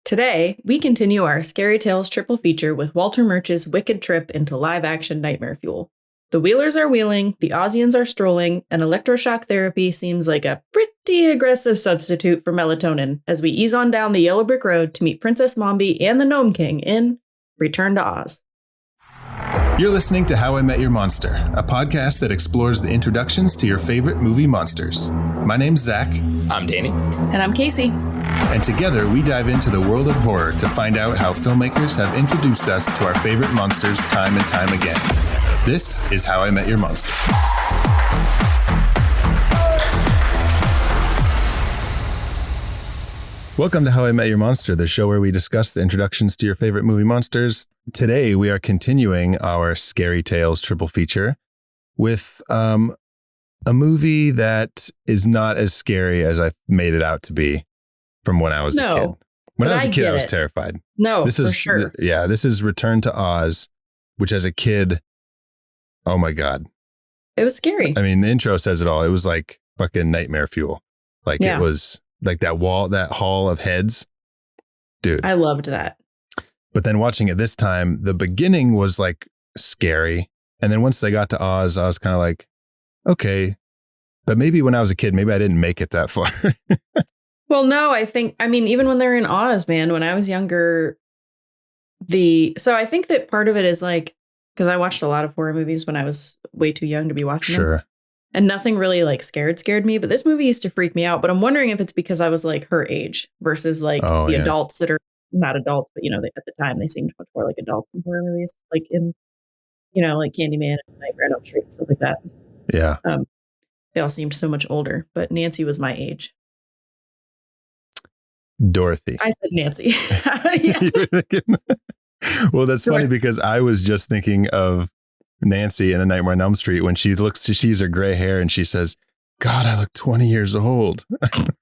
Today, we continue our Scary Tales triple feature with Walter Murch's wicked trip into live-action nightmare fuel. The wheelers are wheeling, the Ozians are strolling, and electroshock therapy seems like a pretty aggressive substitute for melatonin as we ease on down the yellow brick road to meet Princess Mombi and the Nome King in Return to Oz. You're listening to How I Met Your Monster, a podcast that explores the introductions to your favorite movie monsters. My name's Zach. I'm Danny. And I'm Casey. And together we dive into the world of horror to find out how filmmakers have introduced us to our favorite monsters time and time again. This is How I Met Your Monster. Welcome to How I Met Your Monster, the show where we discuss the introductions to your favorite movie monsters. Today we are continuing our Scary Tales triple feature with a movie that is not as scary as I made it out to be from when I was a kid. When I was a kid, I was terrified. This is, for sure. Yeah, this is Return to Oz, which as a kid, oh my God. It was scary. I mean, the intro says it all. It was like fucking nightmare fuel. Like It was like that hall of heads. Dude. I loved that. But then watching it this time, the beginning was like scary. And then once they got to Oz, I was kind of like, okay. But maybe when I was a kid, maybe I didn't make it that far. Well, no, I mean, even when they're in Oz, man, when I was younger, so I think that part of it is like, because I watched a lot of horror movies when I was way too young to be watching them. And nothing really like scared me. But this movie used to freak me out. But I'm wondering if it's because I was like her age versus like adults that are not adults, but, at the time they seemed much more like adults in horror movies, like in, like Candyman and Nightmare on Elm Street, stuff like that. Yeah. They all seemed so much older, but Nancy was my age. Dorothy. I said Nancy. Well, that's funny because I was just thinking of Nancy in A Nightmare on Elm Street when she sees her gray hair and she says, God, I look 20 years old.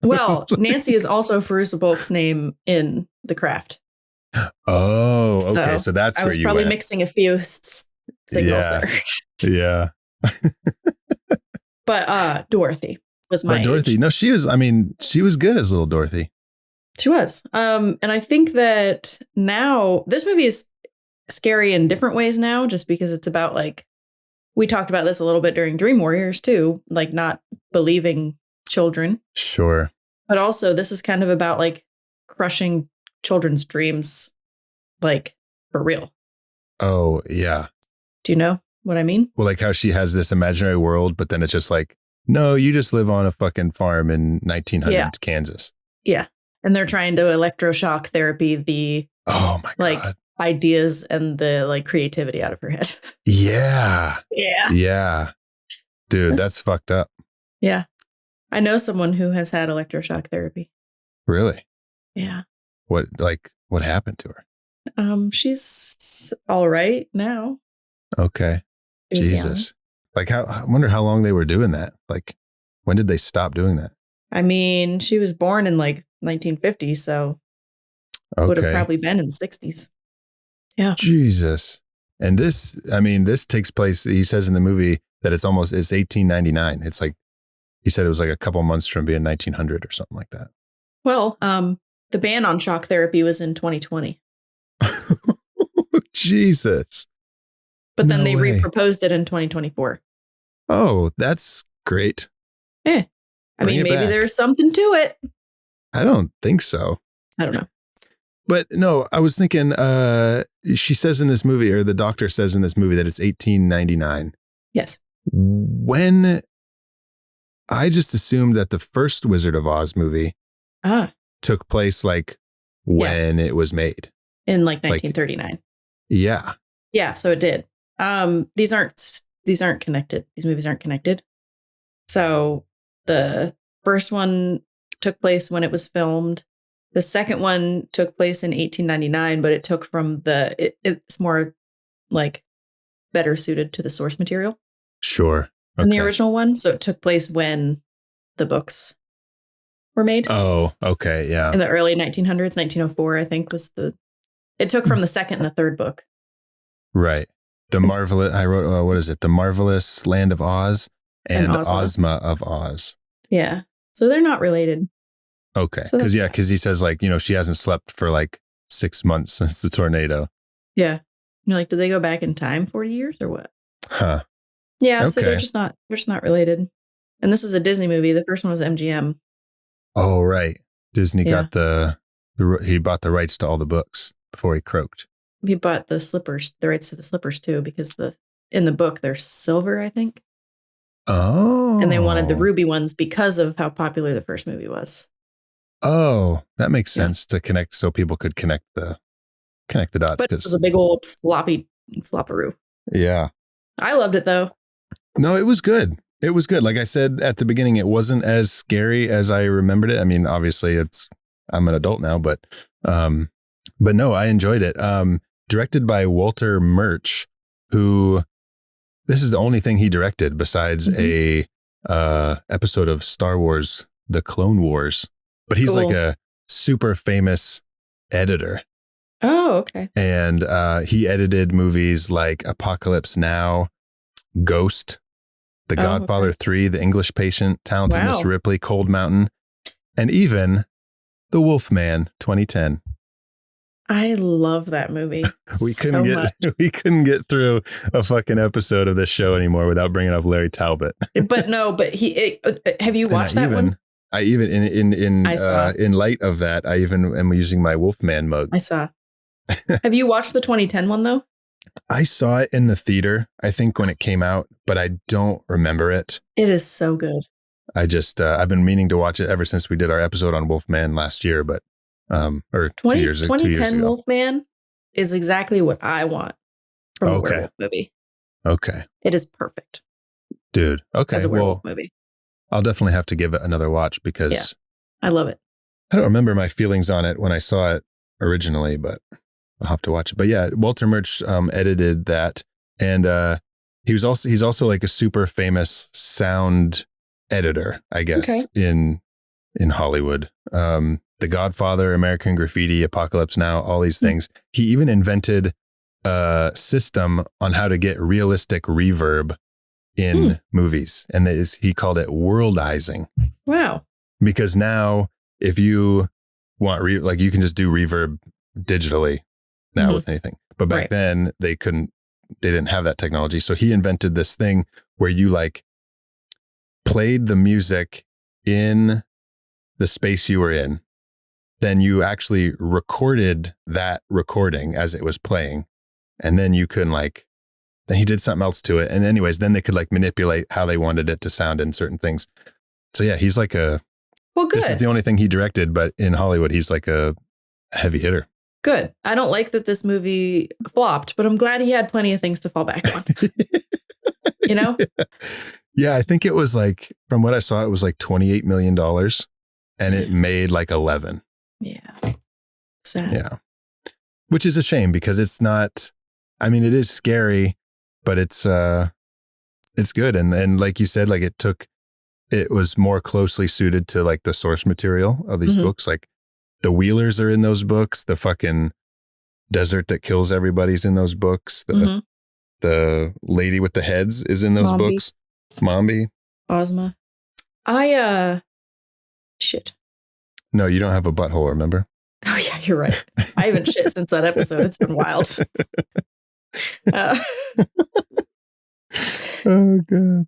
Well, Nancy is also Fairuza Balk's name in The Craft. Oh, okay. So that's where you went. I was probably mixing a few signals there. Yeah. But Dorothy was my Dorothy, age. no, she was good as little Dorothy. She was. And I think that now this movie is scary in different ways now, just because it's about like, we talked about this a little bit during Dream Warriors too, like not believing children. Sure. But also this is kind of about like crushing children's dreams, like for real. Oh, yeah. Do you know what I mean? Well, like how she has this imaginary world, but then it's just like, no, you just live on a fucking farm in 1900s Kansas. Yeah. And they're trying to electroshock therapy the ideas and the like creativity out of her head. Yeah. Yeah. Yeah. Dude, that's fucked up. Yeah. I know someone who has had electroshock therapy. Really? Yeah. What happened to her? She's all right now. Okay. Jesus. Like I wonder how long they were doing that. Like when did they stop doing that? I mean, she was born in like 1950, so would have probably been in the 60s. Yeah. Jesus. And this takes place, he says in the movie that it's 1899. It's like, he said it was like a couple months from being 1900 or something like that. Well, the ban on shock therapy was in 2020. Jesus. But then they re-proposed it in 2024. Oh, that's great. Yeah. I mean, maybe there's something to it. I don't think so. I don't know. But no, I was thinking, she says in this movie, or the doctor says in this movie that it's 1899. Yes. When I just assumed that the first Wizard of Oz movie took place like when it was made. In like 1939. Yeah. Yeah, so it did. These aren't connected. These movies aren't connected. So the first one took place when it was filmed. The second one took place in 1899, but it took from it's more like better suited to the source material. Sure. Okay. In the original one. So it took place when the books were made. Oh, okay. Yeah. In the early 1900s, 1904, I think it took from the second and the third book. Right. The Marvelous Land of Oz and Ozma of Oz. Yeah. So they're not related. Okay. So Because that's he says like, she hasn't slept for like 6 months since the tornado. yeah. You're like, did they go back in time 40 years or what? Huh. Yeah, so Okay. they're just not related. And this is a Disney movie. The first one was MGM. Oh, right. Disney Yeah. got he bought the rights to all the books before he croaked. He bought the rights to the slippers too, because in the book they're silver, I think. Oh. And they wanted the ruby ones because of how popular the first movie was. Oh, that makes sense to connect, so people could connect the dots. But it was a big old flopperoo. Yeah. I loved it though. No, it was good. It was good. Like I said at the beginning, it wasn't as scary as I remembered it. I mean, obviously I'm an adult now, but no, I enjoyed it. Directed by Walter Murch, who this is the only thing he directed besides a episode of Star Wars, The Clone Wars. But he's like a super famous editor. Oh, okay. And he edited movies like Apocalypse Now, Ghost, The Godfather 3, The English Patient, Talented Miss Ripley, Cold Mountain, and even The Wolfman 2010. I love that movie. We couldn't get through a fucking episode of this show anymore without bringing up Larry Talbot. But have you watched that one? I even in light of that, I even am using my Wolfman mug. I saw. Have you watched the 2010 one though? I saw it in the theater, I think, when it came out, but I don't remember it. It is so good. I just I've been meaning to watch it ever since we did our episode on Wolfman last year, but or 2 years ago. 2010 Wolfman is exactly what I want from a werewolf movie. Okay. It is perfect. Dude. Okay. As a werewolf movie. I'll definitely have to give it another watch because I love it. I don't remember my feelings on it when I saw it originally, but I'll have to watch it. But yeah, Walter Murch edited that, and he's also like a super famous sound editor, I guess, in Hollywood. The Godfather, American Graffiti, Apocalypse Now, all these things. He even invented a system on how to get realistic reverb in movies, and he called it worldizing. Wow! Because now, if you want you can just do reverb digitally now with anything, but back then they didn't have that technology. So he invented this thing where you like played the music in the space you were in, then you actually recorded that recording as it was playing, and then you can then he did something else to it. And anyways, then they could manipulate how they wanted it to sound in certain things. So yeah, he's like good. This is the only thing he directed, but in Hollywood, he's like a heavy hitter. Good. I don't like that this movie flopped, but I'm glad he had plenty of things to fall back on. You know? Yeah, I think it was from what I saw, it was $28 million and it made 11. Yeah. Sad. Yeah. Which is a shame because it's not, I mean, it is scary, but it's good. And like you said, it was more closely suited to the source material of these books. The Wheelers are in those books. The fucking desert that kills everybody's in those books. The lady with the heads is in those books. Mombi. Ozma. Shit. No, you don't have a butthole, remember? Oh yeah, you're right. I haven't shit since that episode. It's been wild. Oh God.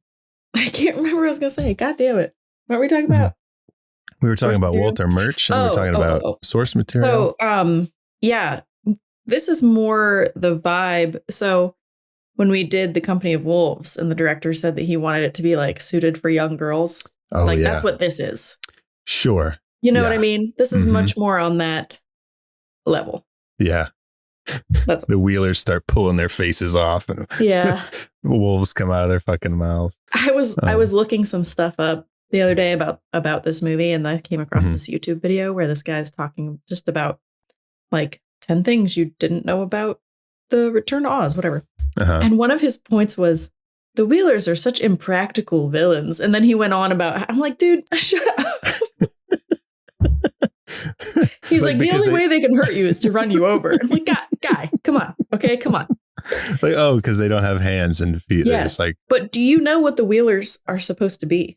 I can't remember what I was going to say. God damn it. What were we talking about? We were talking about Walter Murch and we were talking about source material. So, yeah, this is more the vibe. So when we did The Company of Wolves and the director said that he wanted it to be suited for young girls. That's what this is. Sure. You know what I mean? This is much more on that level. Yeah. That's the Wheelers start pulling their faces off and wolves come out of their fucking mouths. I was looking some stuff up the other day about this movie, and I came across this YouTube video where this guy's talking just about 10 things you didn't know about the Return to Oz, whatever. And one of his points was the Wheelers are such impractical villains. And then he went on about, I'm like, dude, shut up. He's the only way they can hurt you is to run you over. I'm like, guy, come on. Okay, come on. Because they don't have hands and feet. Yes, but do you know what the Wheelers are supposed to be?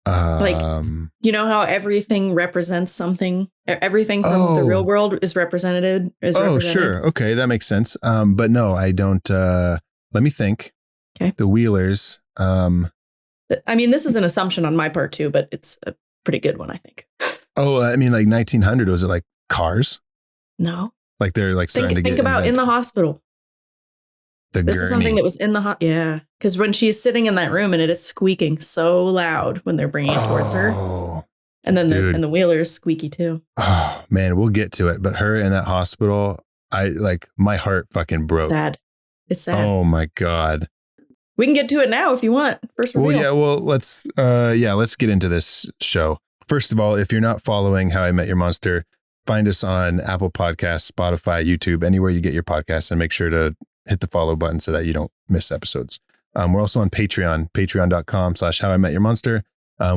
Like, Um, you know how everything represents something? Everything from the real world is represented. Sure. Okay, that makes sense. But no, I don't. Let me think. Okay. The Wheelers. I mean, this is an assumption on my part too, but it's a pretty good one, I think. Oh, I mean, like 1900. Was it like Cars? No. Like they're like starting to get. Think about in the hospital. The This gurney. is something that was in the yeah, because when she's sitting in that room and it is squeaking so loud when they're bringing it towards her, and then the Wheeler's squeaky too. Oh man, we'll get to it. But her in that hospital, my heart fucking broke. Sad. It's sad. Oh my God. We can get to it now if you want. First reveal. Well, yeah. Well, let's get into this show. First of all, if you're not following How I Met Your Monster, find us on Apple Podcasts, Spotify, YouTube, anywhere you get your podcasts, and make sure to hit the follow button so that you don't miss episodes. We're also on Patreon, patreon.com/How I Met Your Monster.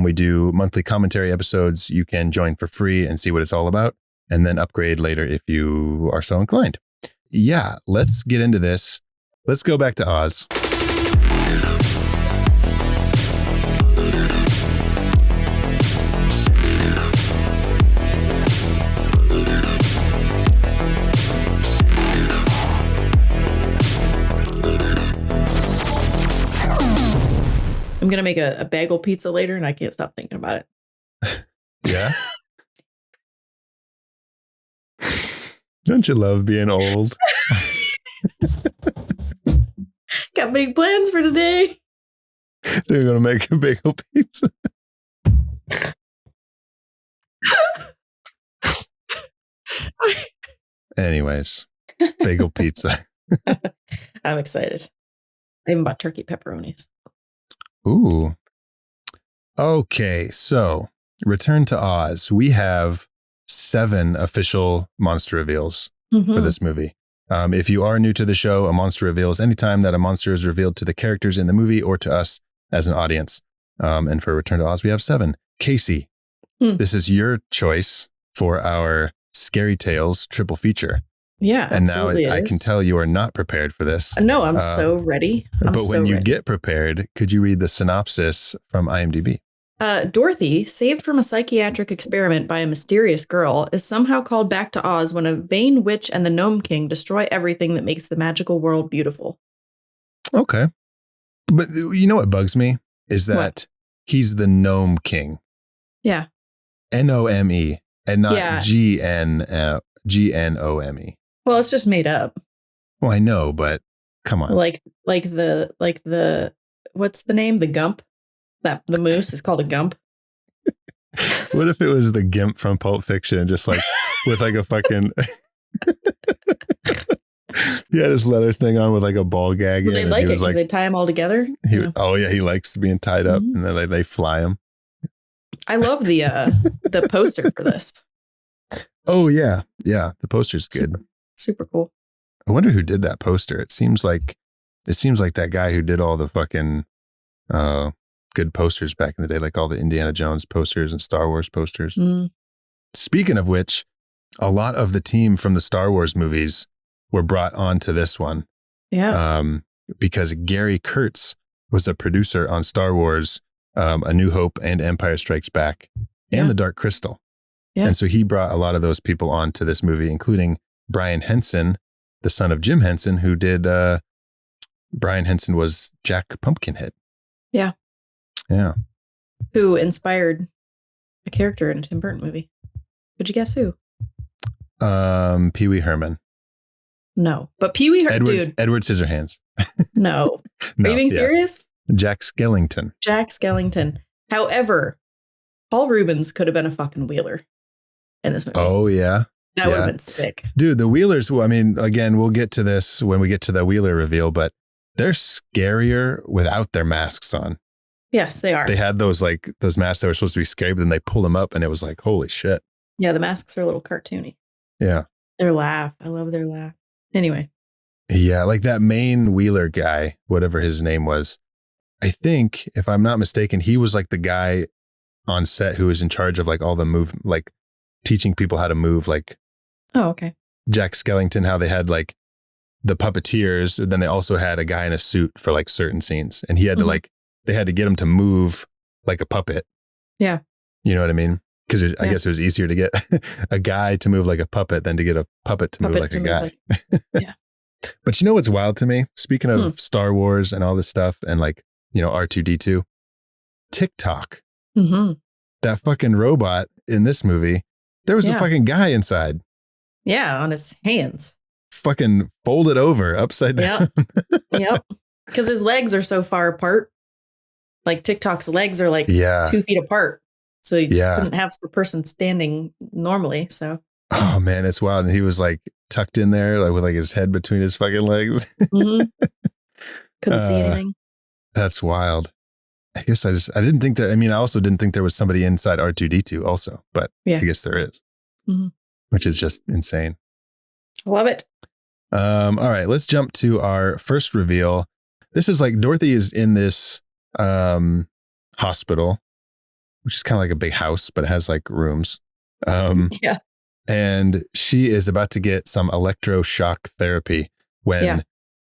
We do monthly commentary episodes. You can join for free and see what it's all about, and then upgrade later if you are so inclined. Yeah, let's get into this. Let's go back to Oz. I'm going to make a bagel pizza later and I can't stop thinking about it. Yeah? Don't you love being old? Got big plans for today. They're going to make a bagel pizza. Anyways, bagel pizza. I'm excited. I even bought turkey pepperonis. Ooh. Okay, so Return to Oz. We have 7 official monster reveals for this movie. If you are new to the show, a monster reveal is anytime that a monster is revealed to the characters in the movie or to us as an audience. And for Return to Oz, we have 7. Casey, this is your choice for our Scary Tales triple feature. Yeah, and now I can tell you are not prepared for this. No, I'm so ready. But when you get prepared, could you read the synopsis from IMDb? Dorothy, saved from a psychiatric experiment by a mysterious girl, is somehow called back to Oz when a vain witch and the Nome King destroy everything that makes the magical world beautiful. Okay. But you know what bugs me? Is that he's the Nome King. Yeah. Nome and not Gnome. Well, it's just made up. Well, I know, but come on. Like the what's the name? The Gump? That the moose is called a Gump. What if it was the Gimp from Pulp Fiction, just like with like a fucking he had his leather thing on with like a ball gag. Well, they like it because they tie him all together. Oh yeah, he likes being tied up, and then they fly him. I love the poster for this. Oh yeah, the poster's good. Super cool. I wonder who did that poster. It seems like that guy who did all the fucking good posters back in the day, like all the Indiana Jones posters and Star Wars posters. Speaking of which, a lot of the team from the Star Wars movies were brought onto this one. Yeah. Because Gary Kurtz was a producer on Star Wars, A New Hope and Empire Strikes Back and The Dark Crystal. Yeah. And so he brought a lot of those people onto this movie, including Brian Henson, the son of Jim Henson, who did, Brian Henson was Jack Pumpkinhead. Yeah. Yeah. Who inspired a character in a Tim Burton movie. Could you guess who? Pee Wee Herman. No, but Pee Wee Herman, dude. Edward Scissorhands. No. Are you being serious? Jack Skellington. Jack Skellington. However, Paul Rubens could have been a fucking Wheeler in this movie. Oh, yeah. That would have been sick. Dude, the Wheelers, well, I mean, again, we'll get to this when we get to the Wheeler reveal, but they're scarier without their masks on. Yes, they are. They had those masks that were supposed to be scary, but then they pulled them up and it was like, holy shit. Yeah, the masks are a little cartoony. Yeah. Their laugh. I love their laugh. Anyway. Yeah, like that main Wheeler guy, whatever his name was, I think, if I'm not mistaken, he was like the guy on set who was in charge of like all the move, like teaching people how to move, like. Oh, okay. Jack Skellington, how they had like the puppeteers, and then they also had a guy in a suit for like certain scenes, and he had to like, they had to get him to move like a puppet. Yeah. You know what I mean? Because I guess it was easier to get a guy to move like a puppet than to get a puppet to move like a guy. Yeah. But you know what's wild to me? Speaking of Star Wars and all this stuff and like, R2-D2, TikTok. Mm-hmm. That fucking robot in this movie, there was a fucking guy inside. Yeah, on his hands. Fucking folded over upside down. Yep. Because his legs are so far apart. Like TikTok's legs are like 2 feet apart. So you couldn't have the person standing normally. So. Oh man, it's wild. And he was like tucked in there, like with like his head between his fucking legs. Mm-hmm. Couldn't see anything. That's wild. I guess I didn't think that. I mean, I also didn't think there was somebody inside R2-D2 also, but I guess there is, which is just insane. Love it. All right, let's jump to our first reveal. This is like Dorothy is in this hospital, which is kind of like a big house, but it has like rooms. Yeah. And she is about to get some electroshock therapy when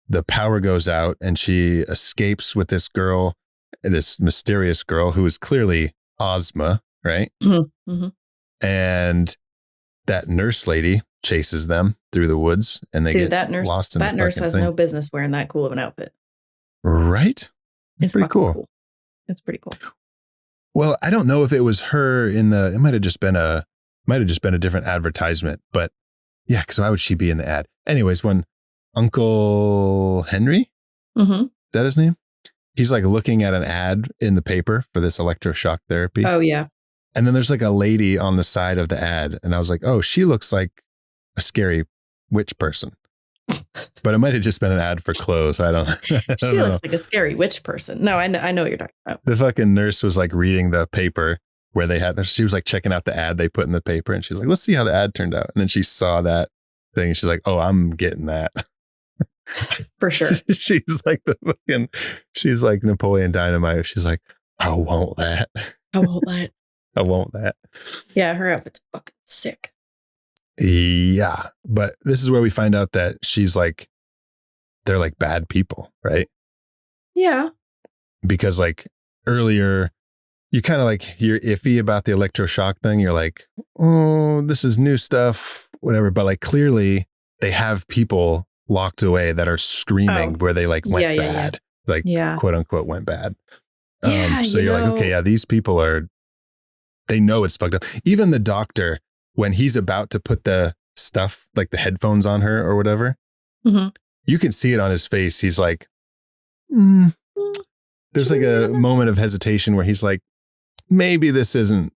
the power goes out and she escapes with this girl, this mysterious girl who is clearly Ozma, right? Mm-hmm. Mm-hmm. And that nurse lady chases them through the woods and they get lost in the That nurse has no business wearing that cool of an outfit. Right? It's pretty cool. It's pretty cool. Well, I don't know if it was her it might have just been a different advertisement, but yeah, because why would she be in the ad? Anyways, when Uncle Henry, is that his name? He's like looking at an ad in the paper for this electroshock therapy. Oh, yeah. And then there's like a lady on the side of the ad. And I was like, oh, she looks like a scary witch person. But it might have just been an ad for clothes. I don't know. She looks like a scary witch person. No, I know what you're talking about. The fucking nurse was like reading the paper where she was like checking out the ad they put in the paper. And she was like, let's see how the ad turned out. And then she saw that thing. She's like, oh, I'm getting that. For sure. She's like Napoleon Dynamite. She's like, I want that. I want that. I want that. Yeah, her outfit's fucking sick. Yeah. But this is where we find out that they're like bad people, right? Yeah. Because like earlier, you kind of like, you're iffy about the electroshock thing. You're like, oh, this is new stuff, whatever. But like clearly they have people locked away that are screaming where they like went bad, like quote unquote went bad. So you're like, okay, these people they know it's fucked up. Even the doctor, when he's about to put the stuff like the headphones on her or whatever, you can see it on his face. He's like, there's like a moment of hesitation where he's like, maybe this isn't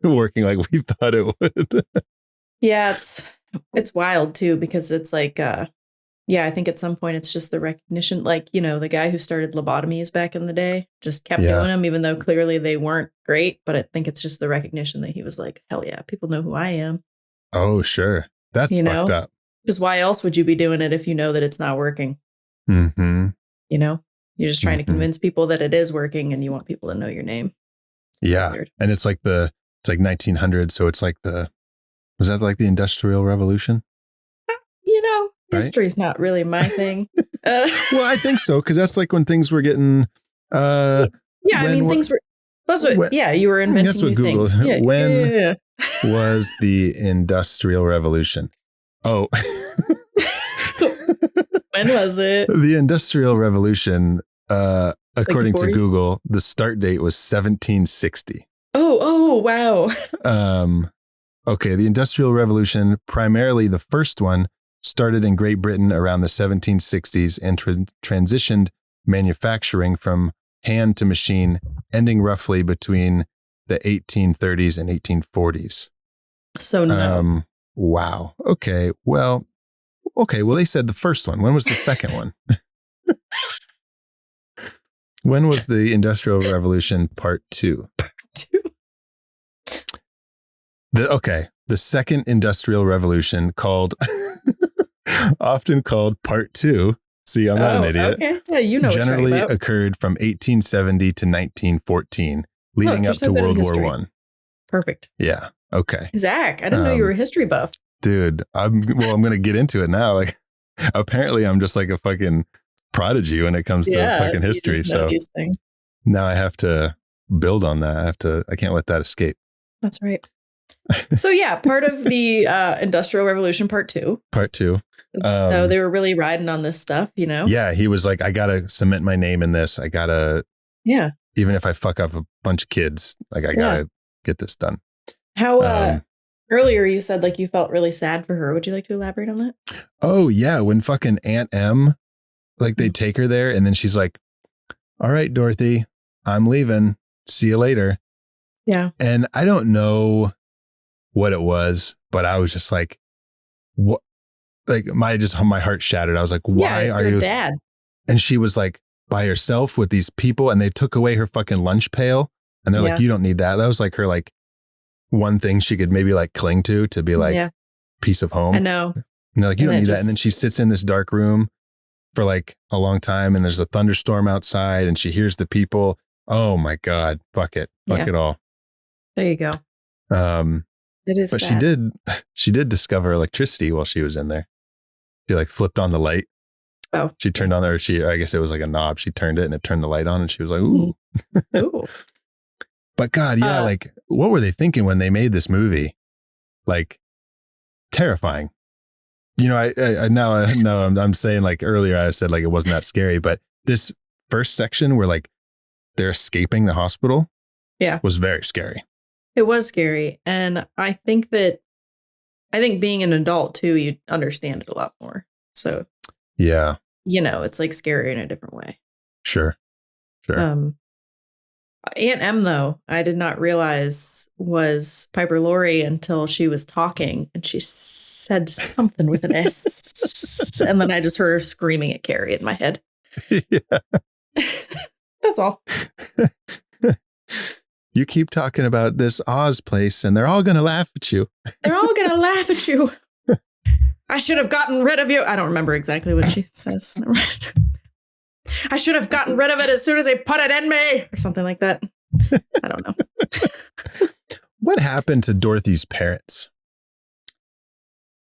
working like we thought it would. Yeah, it's wild too, because it's like, I think at some point it's just the recognition, like, the guy who started lobotomies back in the day just kept doing them, even though clearly they weren't great. But I think it's just the recognition that he was like, hell yeah, people know who I am. Oh, sure. That's fucked up. Because why else would you be doing it if you know that it's not working? Mm-hmm. You're just trying to convince people that it is working and you want people to know your name. Yeah. And it's like 1900. So it's like was that like the Industrial Revolution? History's not really my thing. Well, I think so, because that's like when things were getting. Things were. You were inventing that's what new Google. things. Yeah, when was the Industrial Revolution? Oh, when was it? The Industrial Revolution, according to Google, the start date was 1760. Oh, wow. Okay, the Industrial Revolution, primarily the first one, started in Great Britain around the 1760s and transitioned manufacturing from hand to machine, ending roughly between the 1830s and 1840s. So no. Wow. Okay. Well, they said the first one. When was the second one? When was the Industrial Revolution Part 2? The second Industrial Revolution, often called Part 2. See, I'm not an idiot. Okay. Yeah, you know generally what occurred from 1870 to 1914, leading up to World War I. Perfect. Yeah. Okay. Zach, I didn't know you were a history buff. Dude, I'm going to get into it now. Like, apparently I'm just like a fucking prodigy when it comes to fucking history. So now I have to build on that. I can't let that escape. That's right. So yeah, part of the Industrial Revolution Part 2. Part 2. So they were really riding on this stuff, you know? Yeah, he was like, I gotta cement my name in this. I gotta, even if I fuck up a bunch of kids, like I gotta get this done. How earlier you said like you felt really sad for her. Would you like to elaborate on that? Oh yeah, when fucking Aunt M, like they take her there, and then she's like, "All right, Dorothy, I'm leaving. See you later." Yeah, and I don't know what it was, but I was just like, what? Like my heart shattered. I was like, why are you dad? And she was like by herself with these people, and they took away her fucking lunch pail, and they're like, you don't need that. That was like her like one thing she could maybe like cling to be like peace of home. I know. And they're like, you don't need that. And then she sits in this dark room for like a long time, and there's a thunderstorm outside, and she hears the people. Oh my God. Fuck it. Fuck it all. There you go. It is but sad. she did discover electricity while she was in there. She like flipped on the light. Oh. She turned on there. I guess it was like a knob. She turned it and it turned the light on, and she was like, ooh. Ooh. But God, yeah, like what were they thinking when they made this movie? Like terrifying. You know, I now I'm saying like earlier I said like it wasn't that scary, but this first section where like they're escaping the hospital was very scary. It was scary. And I think being an adult too, you understand it a lot more. So yeah, you know, it's like scary in a different way. Sure. Aunt M, though, I did not realize was Piper Laurie until she was talking and she said something with an S. And then I just heard her screaming at Carrie in my head. Yeah. That's all. You keep talking about this Oz place and they're all going to laugh at you. They're all going to laugh at you. I should have gotten rid of you. I don't remember exactly what she says. I should have gotten rid of it as soon as they put it in me or something like that. I don't know. What happened to Dorothy's parents?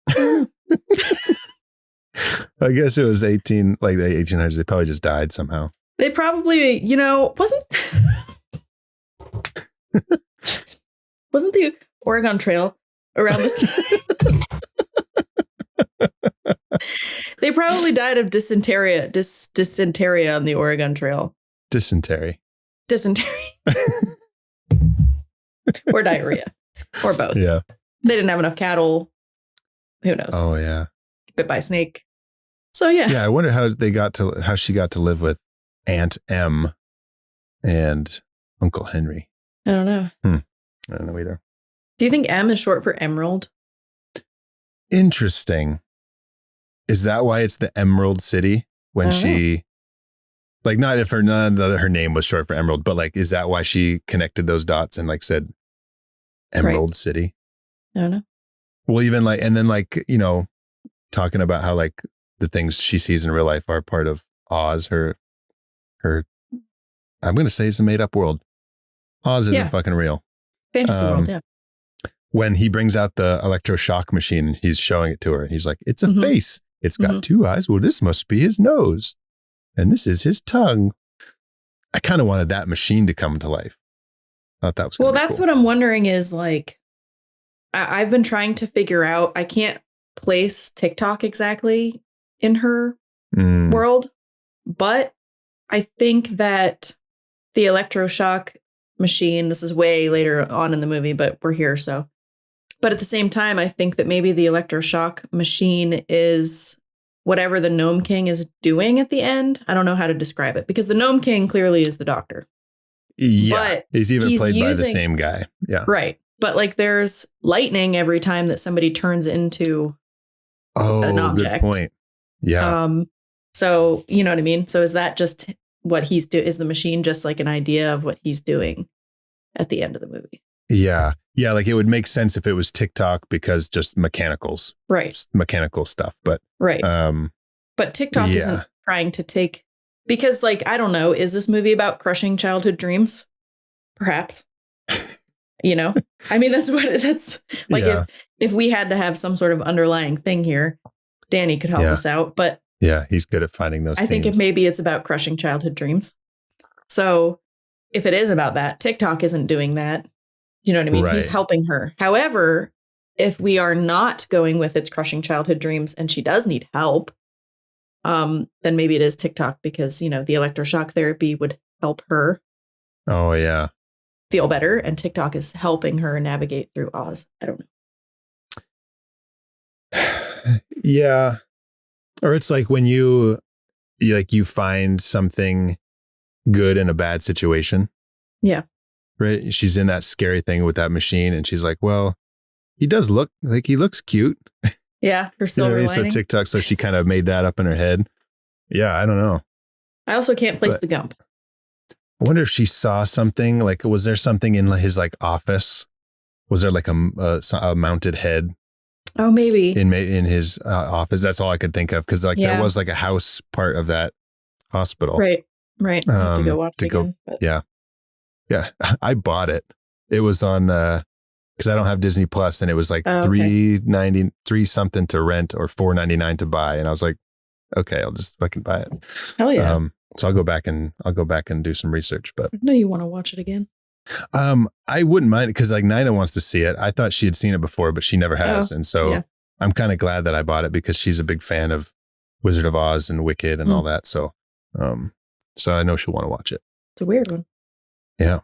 I guess it was like the 1800s. They probably just died somehow. They probably, wasn't the Oregon Trail around this time? They probably died of dysentery on the Oregon Trail. Dysentery. Or diarrhea. Or both. Yeah. They didn't have enough cattle. Who knows? Oh, yeah. Bit by a snake. So, yeah. Yeah, I wonder how she got to live with Aunt M and Uncle Henry. I don't know. I don't know either. Do you think M is short for emerald? Interesting. Is that why it's the Emerald City when she, like, not if her name was short for Emerald, but like, is that why she connected those dots and like said Emerald City? I don't know. Well, even like, and then like, talking about how like the things she sees in real life are part of Oz, her, I'm going to say it's a made up world. Oz isn't fucking real. Fantasy world, yeah. When he brings out the electroshock machine and he's showing it to her, he's like, it's a face. It's got two eyes. Well, this must be his nose. And this is his tongue. I kind of wanted that machine to come to life. Thought that was that's cool. What I'm wondering is like, I've been trying to figure out, I can't place TikTok exactly in her world, but I think that the electroshock machine, this is way later on in the movie, but we're here, so. But at the same time, I think that maybe the electroshock machine is whatever the Nome King is doing at the end. I don't know how to describe it because the Nome King clearly is the doctor. Yeah, but he's even played by the same guy. Yeah, right. But like, there's lightning every time that somebody turns into an object. Good point. Yeah. So you know what I mean. So is that just what he's doing? Is the machine just like an idea of what he's doing at the end of the movie? Yeah. Yeah. Like it would make sense if it was TikTok because just mechanicals. Right. Mechanical stuff. But right. But TikTok isn't trying to take, because like, I don't know, is this movie about crushing childhood dreams? Perhaps. I mean, that's like, if we had to have some sort of underlying thing here, Danny could help us out. But yeah, he's good at finding those I think maybe it's about crushing childhood dreams. So if it is about that, TikTok isn't doing that. You know what I mean? Right. He's helping her. However, if we are not going with its crushing childhood dreams and she does need help, then maybe it is TikTok because, the electroshock therapy would help her Oh, yeah. feel better. And TikTok is helping her navigate through Oz. I don't know. Yeah. Or it's like when you find something good in a bad situation. Yeah. Right. She's in that scary thing with that machine and she's like, well, he does look like he looks cute. Yeah. Her silver lining. So TikTok. So she kind of made that up in her head. Yeah. I don't know. I also can't place the Gump. I wonder if she saw something, like, was there something in his like office? Was there like a mounted head? Oh, maybe in his office. That's all I could think of. Cause there was like a house part of that hospital. Right. I have to go watch it again. Yeah. I bought it. It was on, cause I don't have Disney Plus and it was like $3.93 something to rent or $4.99 to buy. And I was like, okay, I'll just fucking buy it. Hell yeah. So I'll go back and do some research, but I know you want to watch it again. I wouldn't mind because like Nina wants to see it. I thought she had seen it before, but she never has. And so I'm kind of glad that I bought it because she's a big fan of Wizard of Oz and Wicked and all that. So, so I know she'll want to watch it. It's a weird one. Yeah.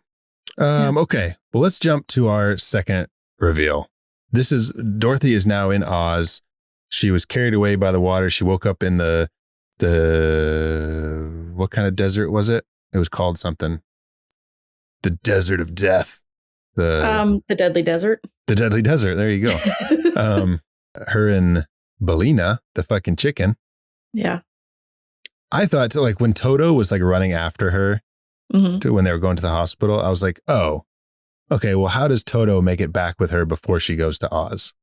Okay. Well, let's jump to our second reveal. Dorothy is now in Oz. She was carried away by the water. She woke up in the what kind of desert was it? It was called something. The Desert of Death. The Deadly Desert. The Deadly Desert. There you go. Her and Belina, the fucking chicken. Yeah. I thought like when Toto was like running after her when they were going to the hospital, I was like, oh, okay, well, how does Toto make it back with her before she goes to Oz?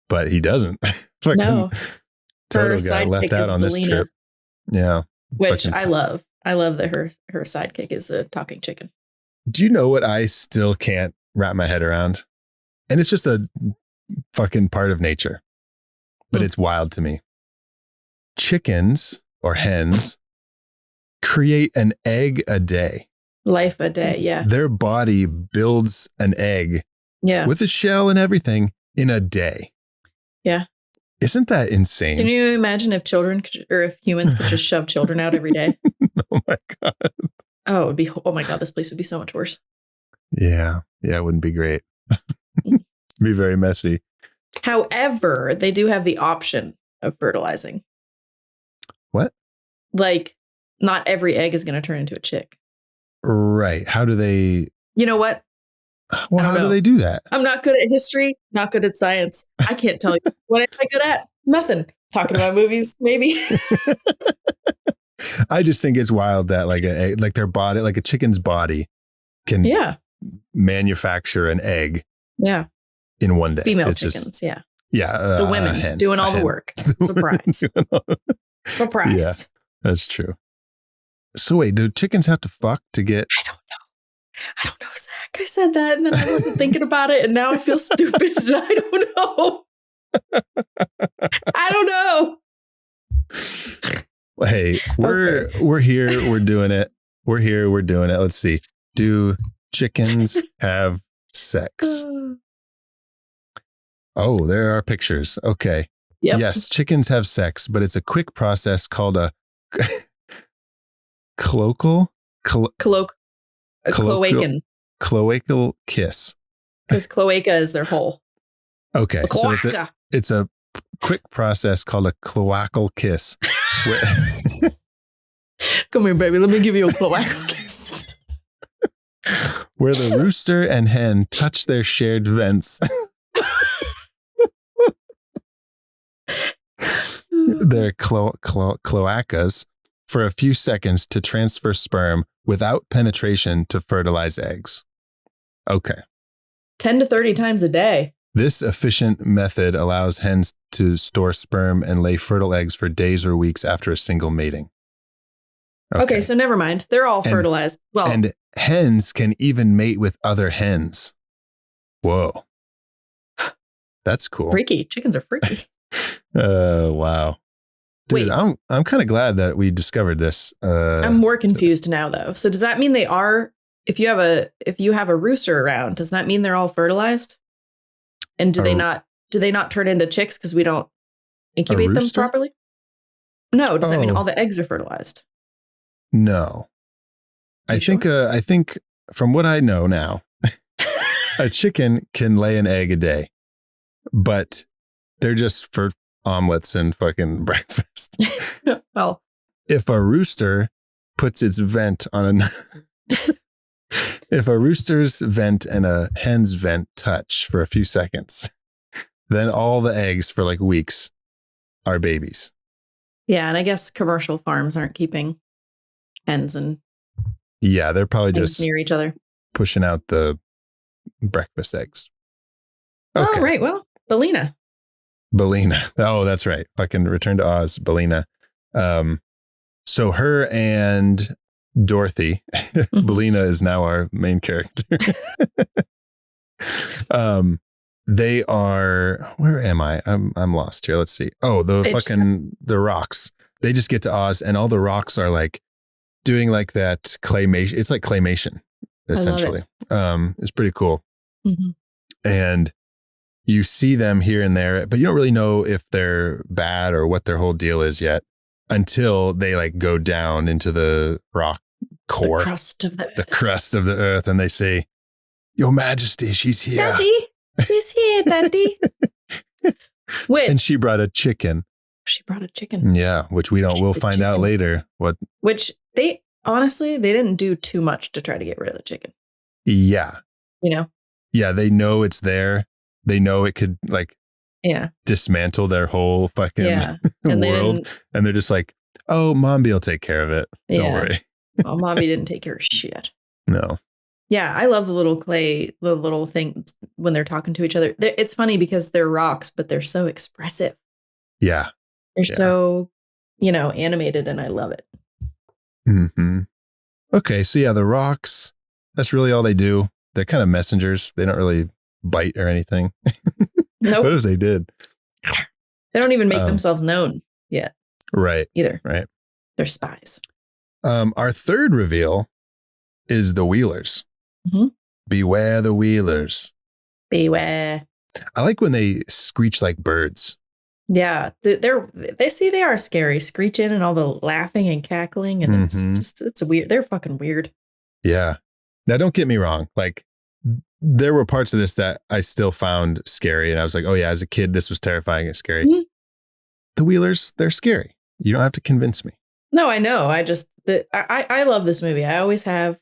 But he doesn't. No. Toto got left out on this trip. Yeah. Which I love. I love that her sidekick is a talking chicken. Do you know what I still can't wrap my head around? And it's just a fucking part of nature, but it's wild to me. Chickens or hens create an egg a day. Life a day, yeah. Their body builds an egg with a shell and everything in a day. Yeah. Isn't that insane? Can you imagine if if humans could just shove children out every day? Oh my God. Oh my God, this place would be so much worse. Yeah. Yeah, it wouldn't be great. It'd be very messy. However, they do have the option of fertilizing. What? Like, not every egg is going to turn into a chick. Right. How do they? You know what? Well, how do they do that? I'm not good at history, not good at science. I can't tell you. What am I good at? Nothing. Talking about movies, maybe. I just think it's wild that like their body, like a chicken's body can manufacture an egg in one day. Female chickens, Yeah. The women doing all the work. Surprise. Surprise. Yeah, that's true. So wait, do chickens have to fuck to get? I don't know, Zach. I said that and then I wasn't thinking about it and now I feel stupid and I don't know. I don't know. Hey, we're here. We're doing it. We're here. We're doing it. Let's see. Do chickens have sex? Oh, there are pictures. Okay. Yep. Yes, chickens have sex, but it's a quick process called a cloacal kiss. Because cloaca is their hole. Okay. So it's a quick process called a cloacal kiss. Come here, baby. Let me give you a cloacal kiss. Where the rooster and hen touch their shared vents. Their cloacas for a few seconds to transfer sperm without penetration to fertilize eggs. Okay. 10 to 30 times a day. This efficient method allows hens to store sperm and lay fertile eggs for days or weeks after a single mating. Okay, so never mind. They're all fertilized. And hens can even mate with other hens. Whoa. That's cool. Freaky. Chickens are freaky. Wow. Dude, wait. I'm kind of glad that we discovered this. I'm more confused now, though. So does that mean they are if you have a rooster around, does that mean they're all fertilized? And do they not turn into chicks because we don't incubate them properly? No, does that mean all the eggs are fertilized? No. I think from what I know now, a chicken can lay an egg a day, but they're just for omelets and fucking breakfast. Well, if a rooster puts its vent on if a rooster's vent and a hen's vent touch for a few seconds, then all the eggs for like weeks are babies. Yeah, and I guess commercial farms aren't keeping hens and they're probably just near each other, pushing out the breakfast eggs. Okay. Oh, right. Well, Belina. Oh, that's right. Fucking Return to Oz, Belina. So her and Dorothy, Belina is now our main character. They are, where am I? I'm lost here. Let's see. Oh, the rocks. They just get to Oz and all the rocks are like doing like that claymation. It's like claymation, essentially. It's pretty cool. Mm-hmm. And you see them here and there, but you don't really know if they're bad or what their whole deal is yet until they like go down into the rock core, the crust of the earth. And they say, "Your Majesty, she's here. Daddy, she's here, Daddy." And she brought a chicken. Yeah, which we'll find out later. Which they didn't do too much to try to get rid of the chicken. Yeah. Yeah, they know it's there. They know it could dismantle their whole fucking world. And they're just like, "Oh, Mombi will take care of it. Don't worry." Well, Mombi didn't take care of shit. No. Yeah, I love the little things when they're talking to each other. It's funny because they're rocks, but they're so expressive. Yeah. They're so, animated, and I love it. Mm-hmm. Okay, so the rocks, that's really all they do. They're kind of messengers. They don't really bite or anything. Nope. What if they did? They don't even make themselves known yet. Right. Either. Right. They're spies. Our third reveal is the Wheelers. Mm-hmm. Beware the Wheelers. Beware. I like when they screech like birds. Yeah, they are scary, screeching and all the laughing and cackling, and it's weird. They're fucking weird. Yeah. Now, don't get me wrong. Like, there were parts of this that I still found scary, and I was like, "Oh yeah, as a kid, this was terrifying and scary." Mm-hmm. The Wheelers, they're scary. You don't have to convince me. No, I know. I love this movie. I always have.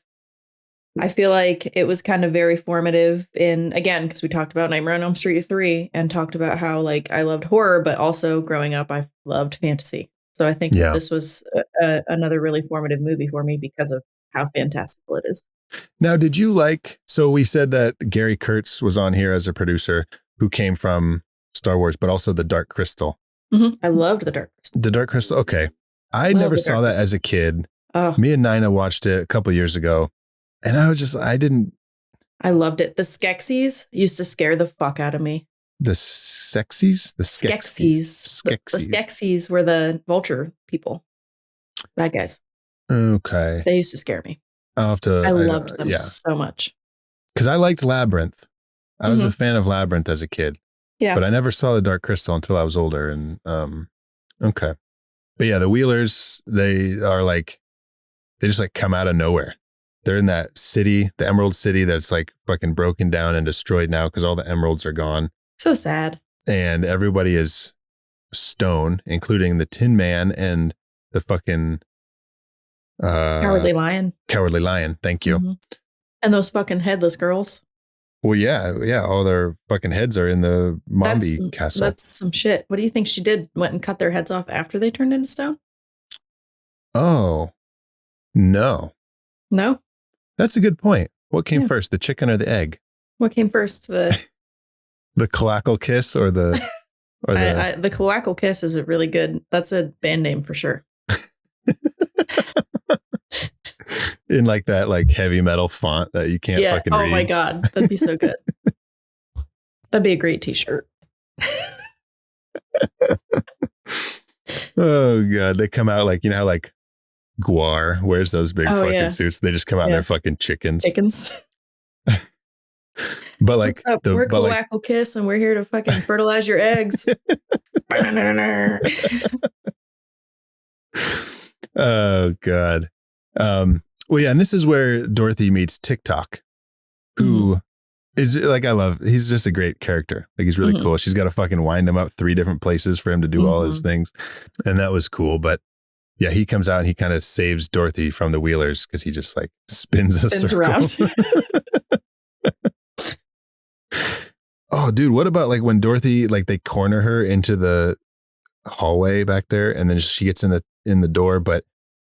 I feel like it was kind of very formative because we talked about Nightmare on Elm Street 3 and talked about how like I loved horror, but also growing up, I loved fantasy. So I think this was another really formative movie for me because of how fantastical it is. Now, did you so we said that Gary Kurtz was on here as a producer who came from Star Wars, but also the Dark Crystal. Mm-hmm. I loved the Dark Crystal. The Dark Crystal. Okay. I never saw that as a kid. Oh. Me and Nina watched it a couple years ago. And I loved it. The Skeksis used to scare the fuck out of me. The Sexies? The Skeksis. The Skeksis were the vulture people. Bad guys. Okay. They used to scare me. I'll have to. I loved them so much. Because I liked Labyrinth. I was a fan of Labyrinth as a kid. Yeah. But I never saw the Dark Crystal until I was older. And okay. But yeah, the Wheelers, they just like come out of nowhere. They're in that city, the Emerald City, that's like fucking broken down and destroyed now because all the emeralds are gone. So sad. And everybody is stone, including the Tin Man and the fucking Cowardly Lion. Cowardly Lion. Thank you. Mm-hmm. And those fucking headless girls. Well, yeah. All their fucking heads are in the Mombi castle. That's some shit. What do you think she did? Went and cut their heads off after they turned into stone? Oh, no. No? That's a good point. What came first, the chicken or the egg? What came first? The cloacal kiss or the the cloacal kiss is a really good. That's a band name for sure. In like that like heavy metal font that you can't fucking read. Oh my god, that'd be so good. That'd be a great t-shirt. Oh god, they come out like, how like Guar wears those big fucking suits. They just come out and they're fucking chickens. But like, what's up? We're Coaxial Kiss, and we're here to fucking fertilize your eggs. Oh God. Well, yeah, and this is where Dorothy meets TikTok, who is like, he's just a great character. Like, he's really cool. She's got to fucking wind him up 3 different places for him to do all his things. And that was cool. But yeah, he comes out and he kind of saves Dorothy from the Wheelers because he just like spins around. Oh, dude, what about like when Dorothy, like they corner her into the hallway back there and then she gets in the door, but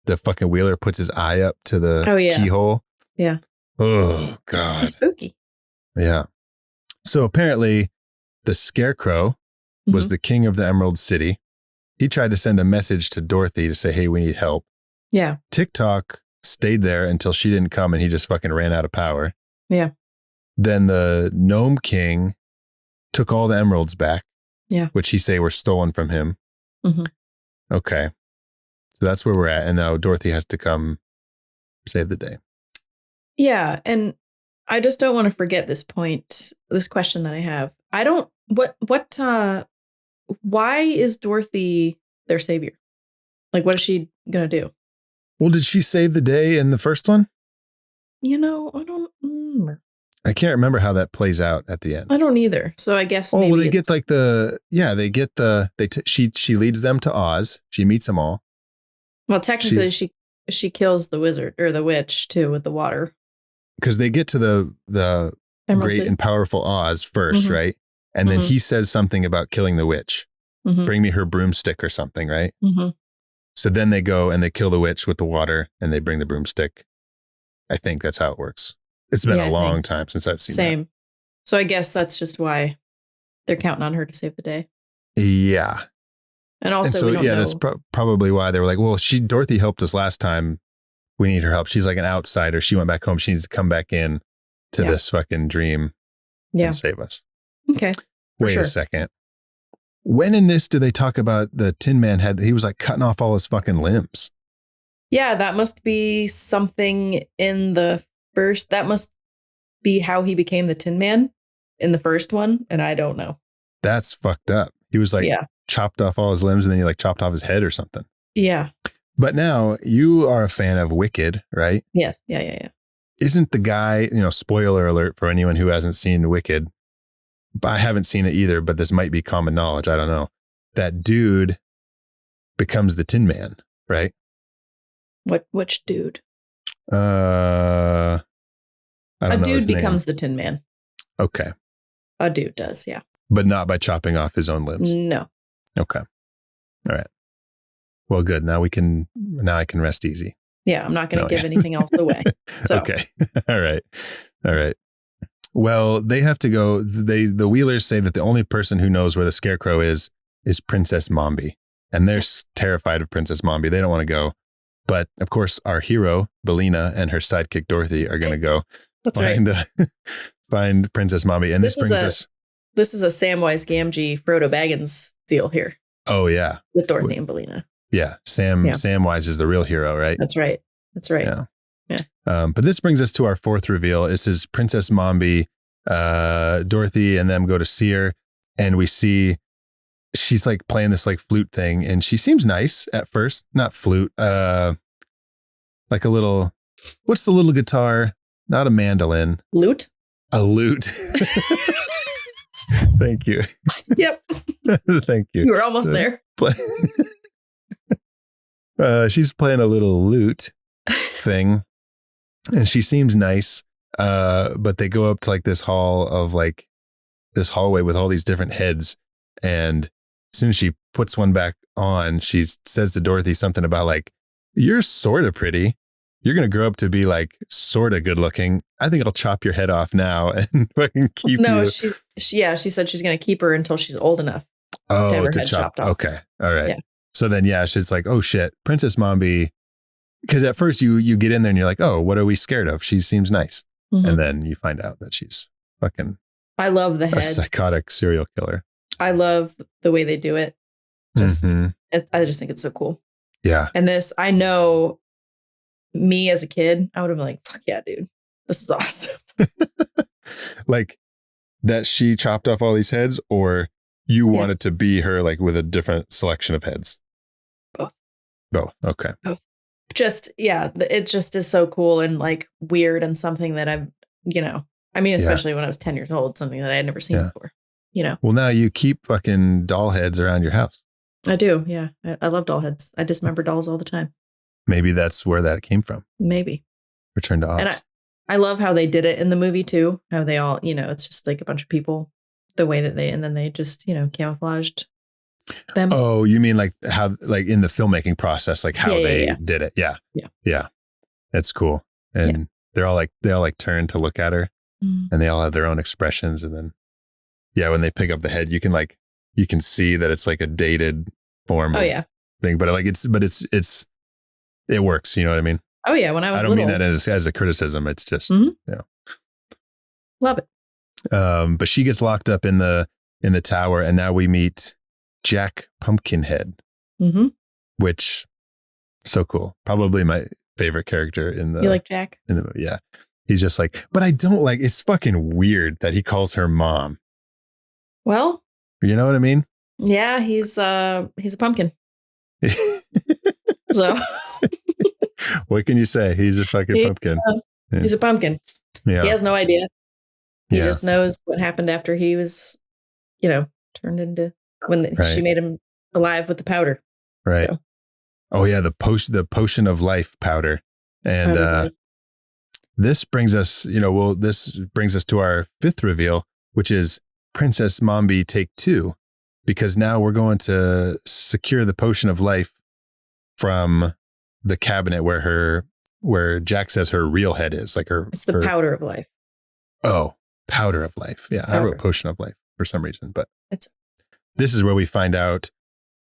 the fucking Wheeler puts his eye up to the keyhole. Yeah. Oh, God. It's spooky. Yeah. So apparently the Scarecrow was the king of the Emerald City. He tried to send a message to Dorothy to say, hey, we need help. Yeah. TikTok stayed there until she didn't come and he just fucking ran out of power. Yeah. Then the Nome King took all the emeralds back. Yeah. Which he say were stolen from him. Okay. So that's where we're at. And now Dorothy has to come save the day. Yeah. And I just don't want to forget this question that I have. Why is Dorothy their savior? Like, what is she going to do? Well, did she save the day in the first one? I don't remember. I can't remember how that plays out at the end. I don't either. So I guess. Oh, well, they get like she leads them to Oz. She meets them all. Well, technically she kills the wizard or the witch too with the water. Because they get to the great and powerful Oz first, right? And then he says something about killing the witch. Bring me her broomstick or something, right? So then they go and they kill the witch with the water and they bring the broomstick. I think that's how it works. It's been a long time since I've seen that. So I guess that's just why they're counting on her to save the day. Yeah. And also, we don't know. That's probably why they were like, well, Dorothy helped us last time. We need her help. She's like an outsider. She went back home. She needs to come back in to this fucking dream and save us. Okay. Wait a second. When in this do they talk about the Tin Man he was like cutting off all his fucking limbs? Yeah, that must be something in the first. That must be how he became the Tin Man in the first one. And I don't know. That's fucked up. He was like chopped off all his limbs and then he like chopped off his head or something. Yeah. But now you are a fan of Wicked, right? Yes. Yeah. Isn't the guy, spoiler alert for anyone who hasn't seen Wicked, but I haven't seen it either, but this might be common knowledge. I don't know. That dude becomes the Tin Man, right? Which dude? A dude becomes the Tin Man. Okay. A dude does, yeah. But not by chopping off his own limbs. No. Okay. All right. Well, good. Now I can rest easy. Yeah, I'm not going to give anything else away. So. Okay. All right. Well, they have to go. The Wheelers say that the only person who knows where the Scarecrow is Princess Mombi. And they're terrified of Princess Mombi. They don't want to go. But of course, our hero, Belina, and her sidekick, Dorothy, are going to go find Princess Mombi. And this brings us. This is a Samwise Gamgee, Frodo Baggins deal here. Oh, yeah. With Dorothy and Belina. Yeah. Samwise is the real hero, right? That's right. Yeah. But this brings us to our fourth reveal. This is Princess Mombi, Dorothy, and them go to see her. And we see she's like playing this like flute thing. And she seems nice at first. Not flute. Like a little, what's the little guitar? Not a mandolin. Lute? A lute. Thank you. Yep. Thank you. You were almost there. She's playing a little lute thing and she seems nice. But they go up to like this hallway with all these different heads. And as soon as she puts one back on, she says to Dorothy something about like, you're sort of pretty. You're going to grow up to be like sort of good looking. I think I'll chop your head off now and fucking keep you. No, she said she's going to keep her until she's old enough. Oh, to have her head chopped off. Okay. All right. Yeah. So then, she's like, oh shit, Princess Mombi. Because at first you get in there and you're like, oh, what are we scared of? She seems nice. And then you find out that she's fucking. I love the heads. A psychotic serial killer. I love the way they do it. I just think it's so cool. Yeah. And this, I know me as a kid, I would have been like, fuck yeah, dude. This is awesome. Like that she chopped off all these heads, or you Yeah. wanted to be her like with a different selection of heads? Both. Both. Okay. Just, yeah, it just is so cool and like weird and something that I've, I mean, especially when I was 10 years old, something that I had never seen before, Well, now you keep fucking doll heads around your house. I do. Yeah. I love doll heads. I dismember dolls all the time. Maybe that's where that came from. Maybe. Return to Oz. And I love how they did it in the movie too. How they all, it's just like a bunch of people, the way that and then they just, camouflaged them. Oh, you mean like how, like in the filmmaking process, like how they did it. Yeah. Yeah. Yeah. That's cool. And they all turn to look at her and they all have their own expressions. And then, when they pick up the head, you can see that it's like a dated form of thing, but like it works. You know what I mean? Oh yeah. When I was I don't little, mean that as a criticism. It's just, love it. But she gets locked up in the tower, and now we meet Jack Pumpkinhead, which so cool. Probably my favorite character in the. You like Jack? In the movie, yeah. He's just like, but I don't like. It's fucking weird that he calls her mom. Well, you know what I mean? Yeah, he's a pumpkin. So, what can you say? He's a fucking pumpkin. He's a pumpkin. Yeah. He has no idea. He just knows what happened after he was, turned into when she made him alive with the powder. Right. So. Oh yeah, the potion of life powder, and this brings us, this brings us to our fifth reveal, which is Princess Mombi Take 2, because now we're going to secure the potion of life from the cabinet where Jack says her real head is, like it's the powder of life. Oh, powder of life. Yeah, powder. I wrote potion of life for some reason, but this is where we find out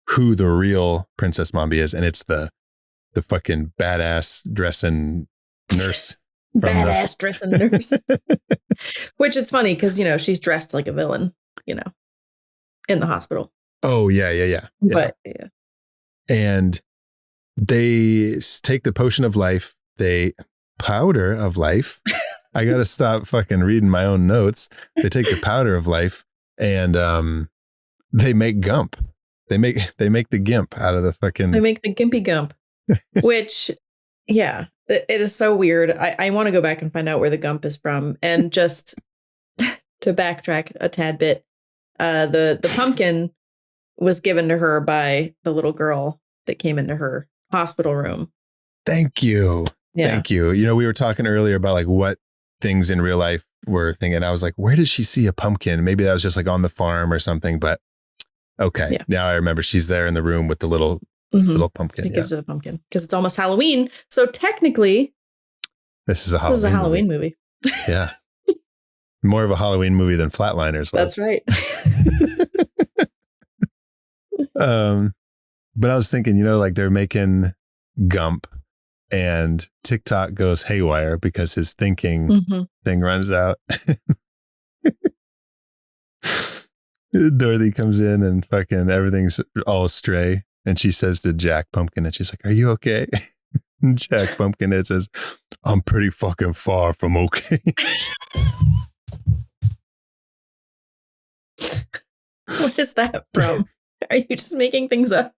who the real Princess Mombi is, and it's the fucking badass dressing nurse. Dressing nurse. Which it's funny because, she's dressed like a villain, in the hospital. Oh, yeah. But, And they take the potion of life, powder of life. I got to stop fucking reading my own notes. They take the powder of life and they make gump. They make the gimp out of the fucking. They make the gimpy gump, which, it is so weird. I want to go back and find out where the gump is from. And just to backtrack a tad bit, the pumpkin was given to her by the little girl that came into her hospital room. Thank you. Yeah. Thank you. We were talking earlier about like what things in real life were thinking. I was like, where did she see a pumpkin? Maybe that was just like on the farm or something, but okay. Yeah. Now I remember she's there in the room with the little pumpkin. She gives her the pumpkin because it's almost Halloween. So technically, this is a Halloween movie. Yeah. More of a Halloween movie than Flatliners was. That's right. But I was thinking, like they're making Gump and TikTok goes haywire because his thinking thing runs out. Dorothy comes in and fucking everything's all astray. And she says to Jack Pumpkin, and she's like, "Are you okay?" And Jack Pumpkin says, "I'm pretty fucking far from okay." What is that from? Are you just making things up?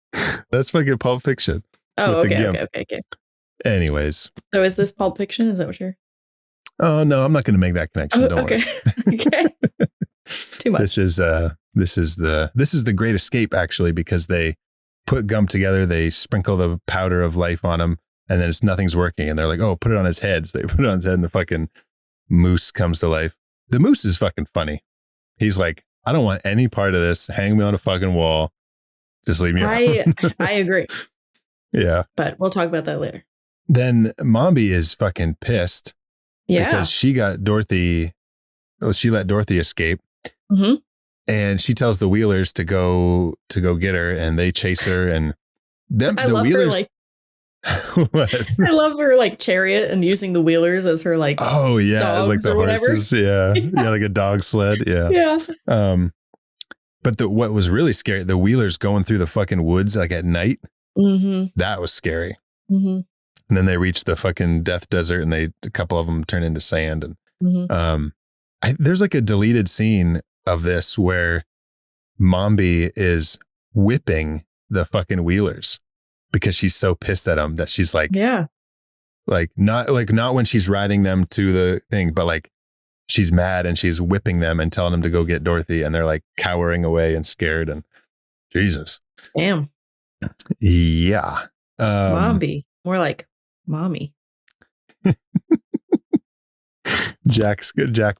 That's fucking Pulp Fiction. Oh, okay. Anyways. So is this Pulp Fiction? Is that what you're? Oh, no, I'm not going to make that connection. Don't worry. Okay. Too much. This is the Great Escape, actually, because they put Gump together. They sprinkle the powder of life on him, and then nothing's working. And they're like, "Oh, put it on his head." So they put it on his head, and the fucking moose comes to life. The moose is fucking funny. He's like, "I don't want any part of this. Hang me on a fucking wall. Just leave me alone." I agree. Yeah. But we'll talk about that later. Then Mombi is fucking pissed. Yeah. Because she got Dorothy. Well, she let Dorothy escape. Mm-hmm. And she tells the Wheelers to go get her, and they chase her. And them, I the love Wheelers. Her, I love her like chariot and using the Wheelers as her like. Oh yeah, dogs it's like the horses. Yeah. Yeah, like a dog sled. Yeah. Yeah. But what was really scary, the Wheelers going through the fucking woods like at night. Mm-hmm. That was scary. Mm-hmm. And then they reach the fucking death desert, and a couple of them turn into sand. And there's like a deleted scene of this where Mombi is whipping the fucking Wheelers because she's so pissed at them that she's like, not when she's riding them to the thing, but like she's mad and she's whipping them and telling them to go get Dorothy, and they're like cowering away and scared. And Jesus, damn, yeah, Mombi, more like mommy. Jack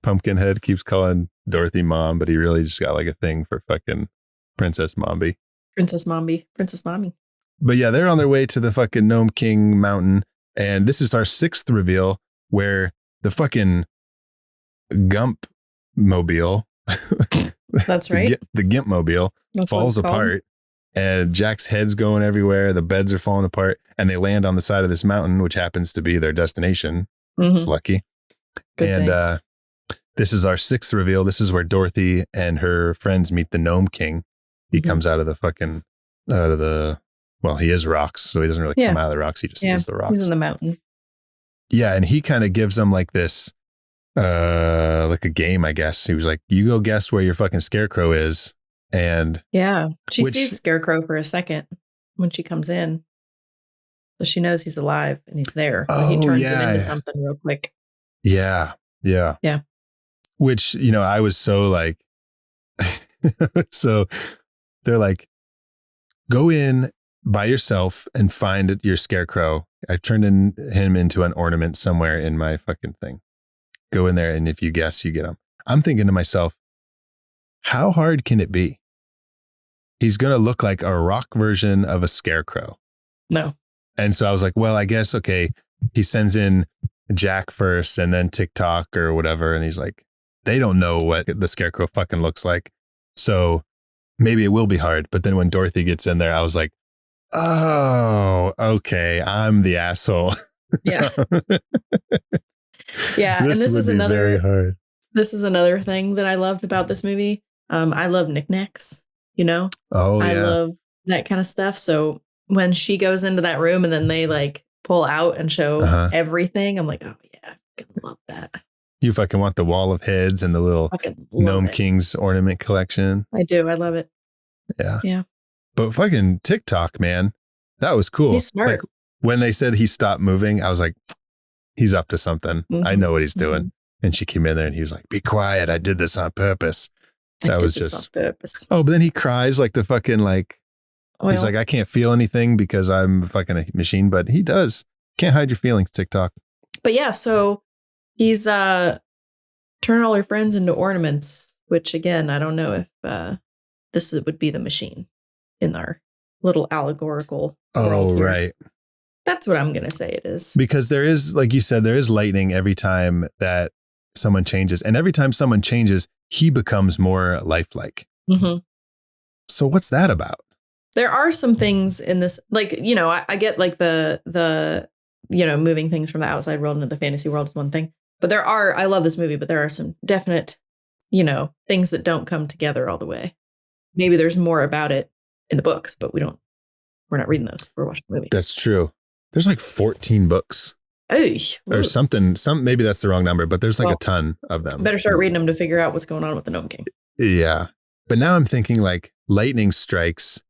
Pumpkinhead keeps calling Dorothy mom, but he really just got like a thing for fucking Princess Mombi. Princess Mombi. But yeah, they're on their way to the fucking Nome King mountain. And this is our 6th reveal where the fucking Gump mobile. That's right. The Gimp mobile falls apart, and Jack's head's going everywhere. The beds are falling apart, and they land on the side of this mountain, which happens to be their destination. It's lucky. Good and this is our 6th reveal. This is where Dorothy and her friends meet the Nome King. He comes out of the well, he is rocks, so he doesn't really come out of the rocks. He just is the rocks. He's in the mountain. Yeah, and he kind of gives them like this, like a game, I guess. He was like, you go guess where your fucking scarecrow is. And she sees Scarecrow for a second when she comes in. So she knows he's alive and he's there. But he turns him into something real quick. Yeah. Which, I was so like, so they're like, go in by yourself and find your scarecrow. I've turned him into an ornament somewhere in my fucking thing. Go in there, and if you guess, you get him. I'm thinking to myself, how hard can it be? He's going to look like a rock version of a scarecrow. No. And so I was like, well, I guess, okay, he sends in Jack first and then TikTok or whatever. And he's like, they don't know what the scarecrow fucking looks like. So maybe it will be hard. But then when Dorothy gets in there, I was like, oh, okay, I'm the asshole. Yeah. Yeah. And this is another, very hard. This is another thing that I loved about this movie. I love knickknacks, Oh, I love that kind of stuff. So when she goes into that room and then they like pull out and show everything, I'm like, oh yeah, I love that. You fucking want the wall of heads and the little Nome King's ornament collection. I do. I love it. Yeah. Yeah. But fucking TikTok, man, that was cool. He's smart. Like when they said he stopped moving, I was like, he's up to something. I know what he's doing. And she came in there and he was like, be quiet. I did this on purpose. That was just on purpose. Oh, but then he cries like the fucking he's like, I can't feel anything because I'm fucking a machine, but he does. Can't hide your feelings, TikTok. But yeah, so he's turning all her friends into ornaments, which again, I don't know if this would be the machine in our little allegorical world here. Right. That's what I'm going to say it is. Because there is, like you said, there is lightning every time that someone changes. And every time someone changes, he becomes more lifelike. So what's that about? There are some things in this, like, I get like the moving things from the outside world into the fantasy world is one thing. But I love this movie, but there are some definite, things that don't come together all the way. Maybe there's more about it in the books, but we're not reading those. We're watching the movie. That's true. There's like 14 books. Or something. Maybe that's the wrong number, but there's like a ton of them. Better start reading them to figure out what's going on with the Nome King. Yeah. But now I'm thinking like lightning strikes.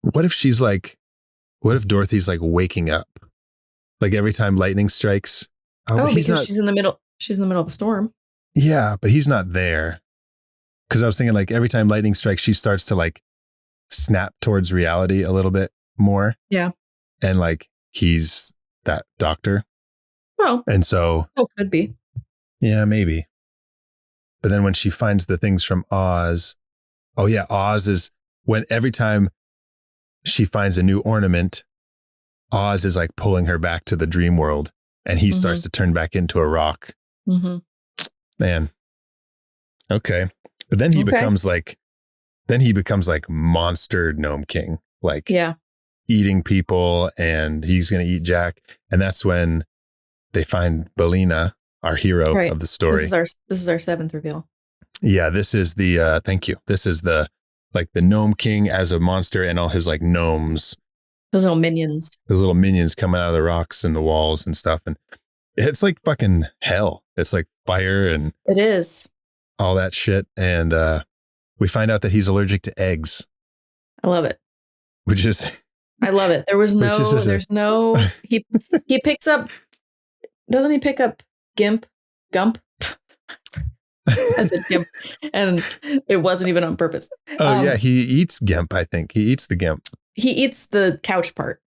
What if Dorothy's like waking up? Like every time lightning strikes. Because she's in the middle of a storm. Yeah, but he's not there. Because I was thinking like every time lightning strikes, she starts to like snap towards reality a little bit more. Yeah. And like he's that doctor. Well, and so could be. Yeah, maybe. But then when she finds the things from Oz, Oz is when every time she finds a new ornament, Oz is like pulling her back to the dream world, and he starts to turn back into a rock. Man. Okay. But then he becomes like monster Nome King. Like eating people, and he's going to eat Jack. And that's when they find Belina, our hero of the story. This is our 7th reveal. Yeah, this is the thank you. This is the Nome King as a monster and all his like gnomes Those little minions. Those little minions coming out of the rocks and the walls and stuff. And it's like fucking hell. It's like fire and It is. all that shit. And we find out that he's allergic to eggs. I love it. Which is... I love it. There's no, he picks up, doesn't he pick up Gump? As a Gimp. And it wasn't even on purpose. Oh, yeah. He eats Gimp, I think. He eats the Gimp. He eats the couch part.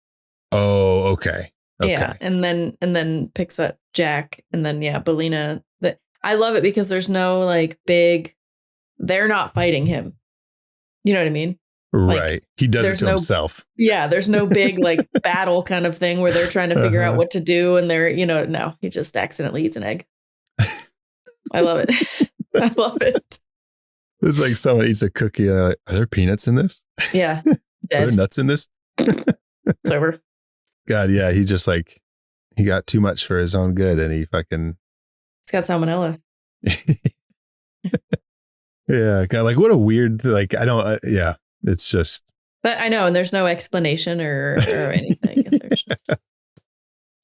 Oh, okay. Yeah. And then picks up Jack. And then, yeah, Belina. I love it because there's no like big, they're not fighting him. You know what I mean? Right. Like, he does it to himself. Yeah. There's no big like battle kind of thing where they're trying to figure out what to do. And they're, no, he just accidentally eats an egg. I love it. I love it. It's like someone eats a cookie and they're like, are there peanuts in this? Yeah. Are there nuts in this? It's over. God, yeah. He just like, he got too much for his own good and he fucking... He's got salmonella. Yeah. God, like what a weird, like, I don't, yeah. It's just... But I know, and there's no explanation or anything. There's just,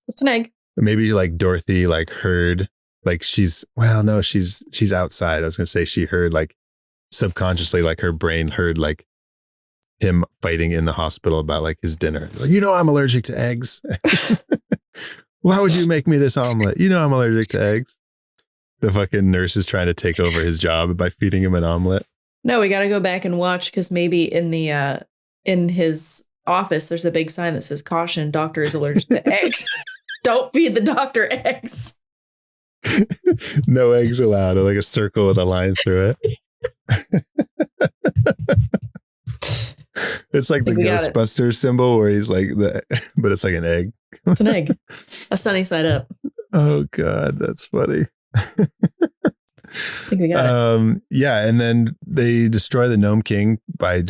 it's an egg. Maybe like Dorothy like heard, like she's outside. I was going to say she heard like subconsciously, like her brain heard like him fighting in the hospital about like his dinner. Like, I'm allergic to eggs. Why would you make me this omelet? I'm allergic to eggs. The fucking nurse is trying to take over his job by feeding him an omelet. No, we got to go back and watch because maybe in his office, there's a big sign that says caution, doctor is allergic to eggs. Don't feed the doctor eggs. No eggs allowed. Like a circle with a line through it. It's like the Ghostbusters symbol where he's like but it's like an egg. It's an egg. A sunny side up. Oh God, that's funny. I think we got it. Yeah, and then they destroy the Nome King by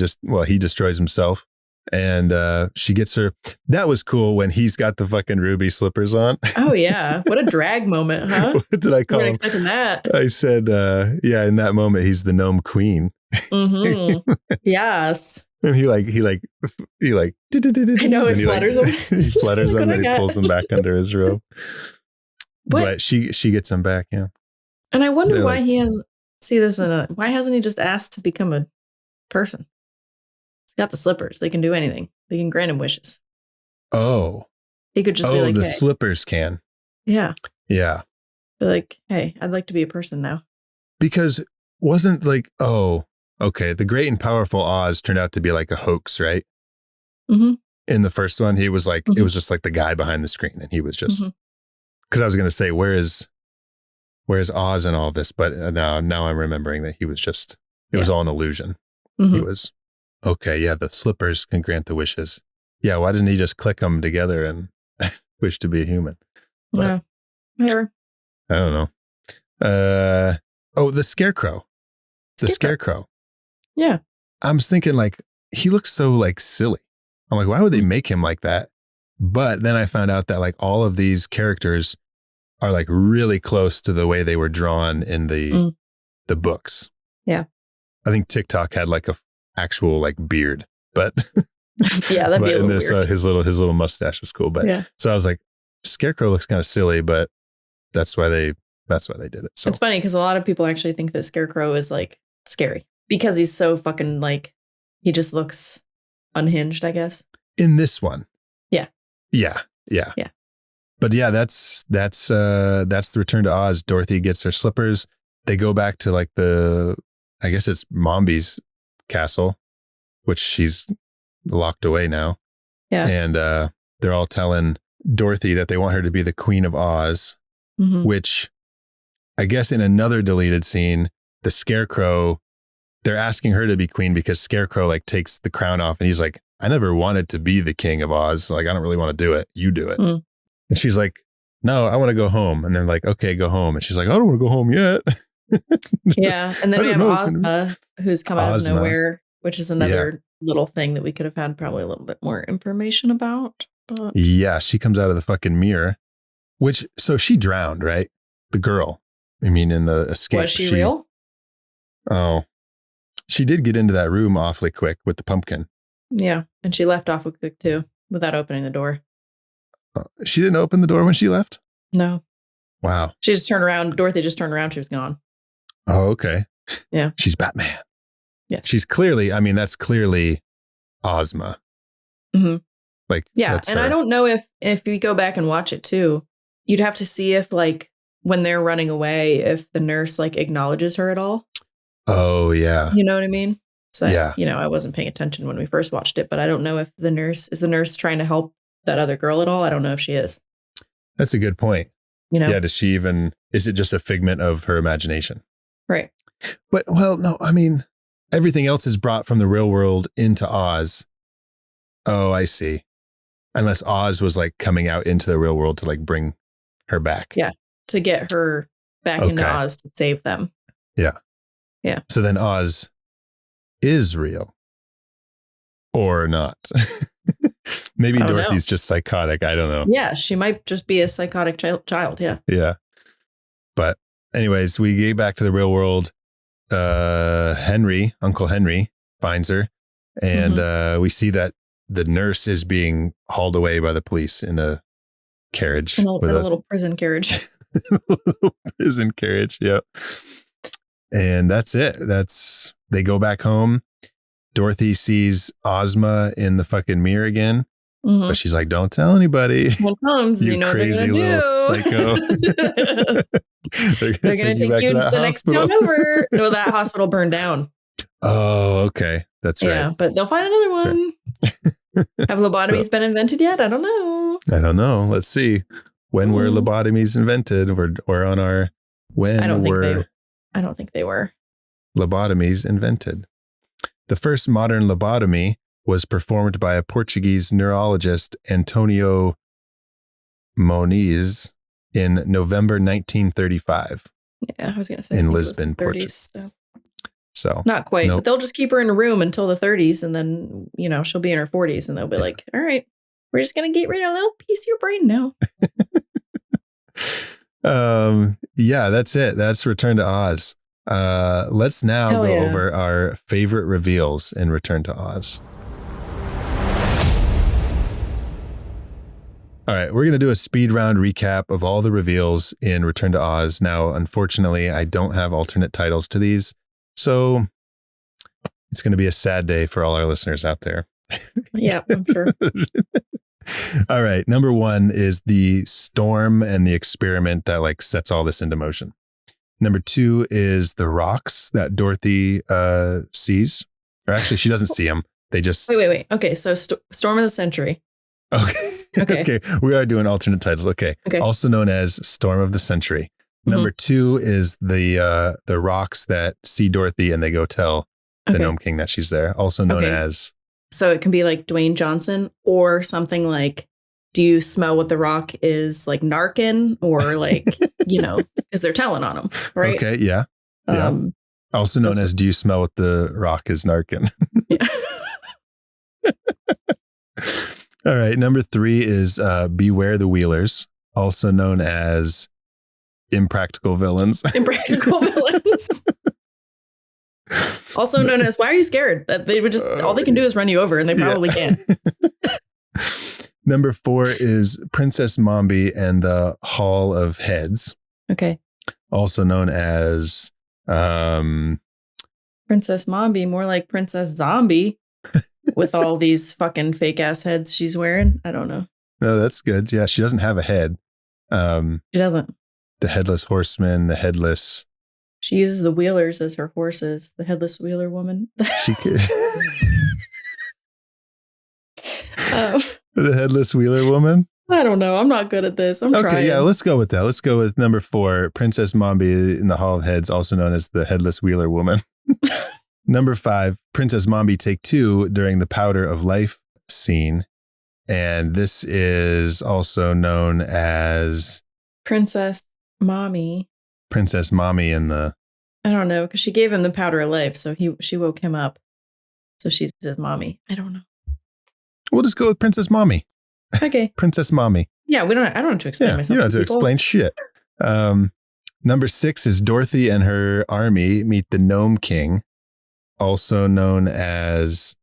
he destroys himself. And she gets her. That was cool when he's got the fucking ruby slippers on. Oh, yeah. What a drag moment, huh? What did I call him? Expecting that. I said, yeah, in that moment, he's the Gnome Queen. Mm-hmm. Yes. And he like, I know, it flutters him. He flutters him and he pulls him back under his robe. But she gets him back, yeah. And I wonder why he hasn't, why hasn't he just asked to become a person? He's got the slippers. They can do anything. They can grant him wishes. Oh. He could just be like, the hey. slippers can. Yeah. Yeah. Be like, hey, I'd like to be a person now. Because wasn't like, okay, the Great and Powerful Oz turned out to be like a hoax, right? Mm-hmm. In the first one, he was like, mm-hmm. It was just like the guy behind the screen. And he was just, because I was going to say, where's Oz and all this? But now I'm remembering that he was just, it was all an illusion. Mm-hmm. He was, okay, yeah, the slippers can grant the wishes. Yeah, why doesn't he just click them together and wish to be a human? But, yeah, whatever. I don't know. The Scarecrow. The Scarecrow. Yeah. I was thinking like, he looks so like silly. I'm like, why would they make him like that? But then I found out that like all of these characters are like really close to the way they were drawn in the books. I think TikTok had like a actual like beard, but yeah, that'd be a little weird. His little mustache was cool. But yeah. So I was like, Scarecrow looks kind of silly, but that's why they did it. So it's funny because a lot of people actually think that Scarecrow is like scary because he's so fucking like, he just looks unhinged, I guess. In this one. Yeah. But yeah, that's the Return to Oz. Dorothy gets her slippers. They go back to like I guess it's Mombi's castle, which she's locked away now. Yeah. And they're all telling Dorothy that they want her to be the Queen of Oz, which I guess in another deleted scene, the Scarecrow, they're asking her to be queen because Scarecrow like takes the crown off and he's like, I never wanted to be the King of Oz. Like, I don't really want to do it. You do it. And she's like, no, I want to go home. And then like, okay, go home. And she's like, I don't want to go home yet. Yeah. And then we have Ozma, who's come out of nowhere, which is another little thing that we could have had probably a little bit more information about. But yeah, she comes out of the fucking mirror, so she drowned, right? The girl. I mean, in the escape. Was she real? Oh, she did get into that room awfully quick with the pumpkin. Yeah. And she left awfully quick too. without opening the door. She didn't open the door when she left? No. Wow. She just turned around. Dorothy just turned around. She was gone. Oh, okay. Yeah. She's Batman. Yes. She's clearly, I mean, that's clearly Ozma. Mm-hmm. Like, yeah. And her. I don't know if we go back and watch it too, you'd have to see if like when they're running away, if the nurse like acknowledges her at all. Oh, yeah. You know what I mean? So, yeah. I wasn't paying attention when we first watched it, but I don't know if the nurse trying to help that other girl at all. I don't know if she is. That's a good point. Yeah. Does she even, is it just a figment of her imagination? Right. But, well, no, I mean, everything else is brought from the real world into Oz. Oh, I see. Unless Oz was like coming out into the real world to like bring her back. Yeah. To get her back into Oz to save them. Yeah. Yeah. So then Oz is real or not. Maybe Dorothy's just psychotic. I don't know. Yeah. She might just be a psychotic child. Yeah. Yeah. But anyways, we get back to the real world. Uncle Henry finds her and we see that the nurse is being hauled away by the police in a carriage. In a little prison carriage. Prison carriage, yeah. And that's it. They go back home. Dorothy sees Ozma in the fucking mirror again. But she's like, don't tell anybody. When it comes, you know crazy what they're going little to do. They're going to take you to the next town over. No, that hospital burned down. Oh, okay. That's right. Yeah, but they'll find another one. Have lobotomies been invented yet? I don't know. Let's see. When were lobotomies invented? We're on our I don't think they were. Lobotomies invented. The first modern lobotomy was performed by a Portuguese neurologist, Antonio Moniz, in November 1935. Yeah, I was going to say. In Lisbon, Portugal. So not quite, but they'll just keep her in a room until the 30s. And then, she'll be in her 40s and they'll be like, all right, we're just going to get rid of a little piece of your brain now. Yeah, that's it. That's Return to Oz. Let's now go over our favorite reveals in Return to Oz. All right, we're going to do a speed round recap of all the reveals in Return to Oz. Now, unfortunately, I don't have alternate titles to these, so it's going to be a sad day for all our listeners out there. Yeah, I'm sure. All right, number one is the storm and the experiment that like sets all this into motion. Number two is the rocks that Dorothy sees. Or actually, she doesn't see them. They just... Wait. Okay, so Storm of the Century. Okay. We are doing alternate titles. Okay. Also known as Storm of the Century. Number two is the rocks that see Dorothy and they go tell the Nome King that she's there. Also known as... So it can be like Dwayne Johnson or something like, do you smell what the rock is like narking or like, because they're telling on them, right? Okay, yeah. Also known as, do you smell what the rock is narking? Yeah. All right, number three is Beware the Wheelers, also known as Impractical Villains. Impractical Villains. Also known as, why are you scared? That they would just, all they can do is run you over and they probably can't. Number four is Princess Mombi and the Hall of Heads. Okay. Also known as... Princess Mombi, more like Princess Zombie. With all these fucking fake ass heads she's wearing. I don't know. No, that's good. Yeah, she doesn't have a head. She doesn't. The headless horseman, the headless... She uses the wheelers as her horses. The headless wheeler woman. She could... The headless wheeler woman? I don't know. I'm not good at this. I'm trying. Okay, yeah, let's go with that. Let's go with number four, Princess Mombi in the Hall of Heads, also known as the headless wheeler woman. Number five, Princess Mombi take two during the Powder of Life scene. And this is also known as... Princess Mommy. Princess Mommy in the... I don't know, because she gave him the Powder of Life, so she woke him up. So she says Mommy. I don't know. We'll just go with Princess Mommy. Okay. Princess Mommy. Yeah, I don't have to explain myself. You don't have to explain shit. Number six is Dorothy and her army meet the Nome King, also known as...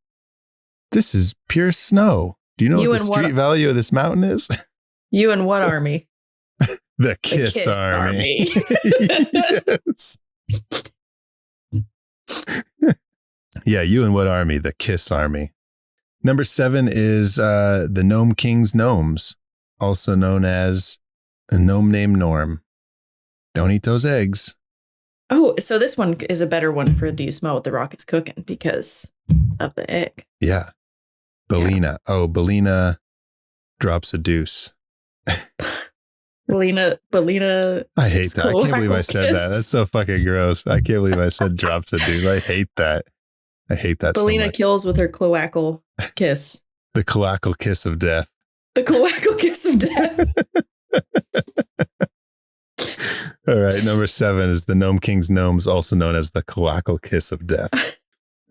This is pure snow. Do you know You what the and what- street value of this mountain is? You and what army? The Kiss Army. Yes. Yeah, you and what army? The Kiss Army. Number 7 is the Nome King's Gnomes, also known as a gnome named Norm. Don't eat those eggs. Oh, so this one is a better one for Do You Smell What the Rock is Cooking because of the egg. Yeah. Belina. Yeah. Oh, Belina drops a deuce. Belina. I hate that. I can't believe I said that. That's so fucking gross. I can't believe I said drops a deuce. I hate that. I hate that Belina so much. kills with her cloacal kiss. The cloacal kiss of death. The cloacal kiss of death. All right. Number 7 is the Nome King's Gnomes, also known as the cloacal kiss of death.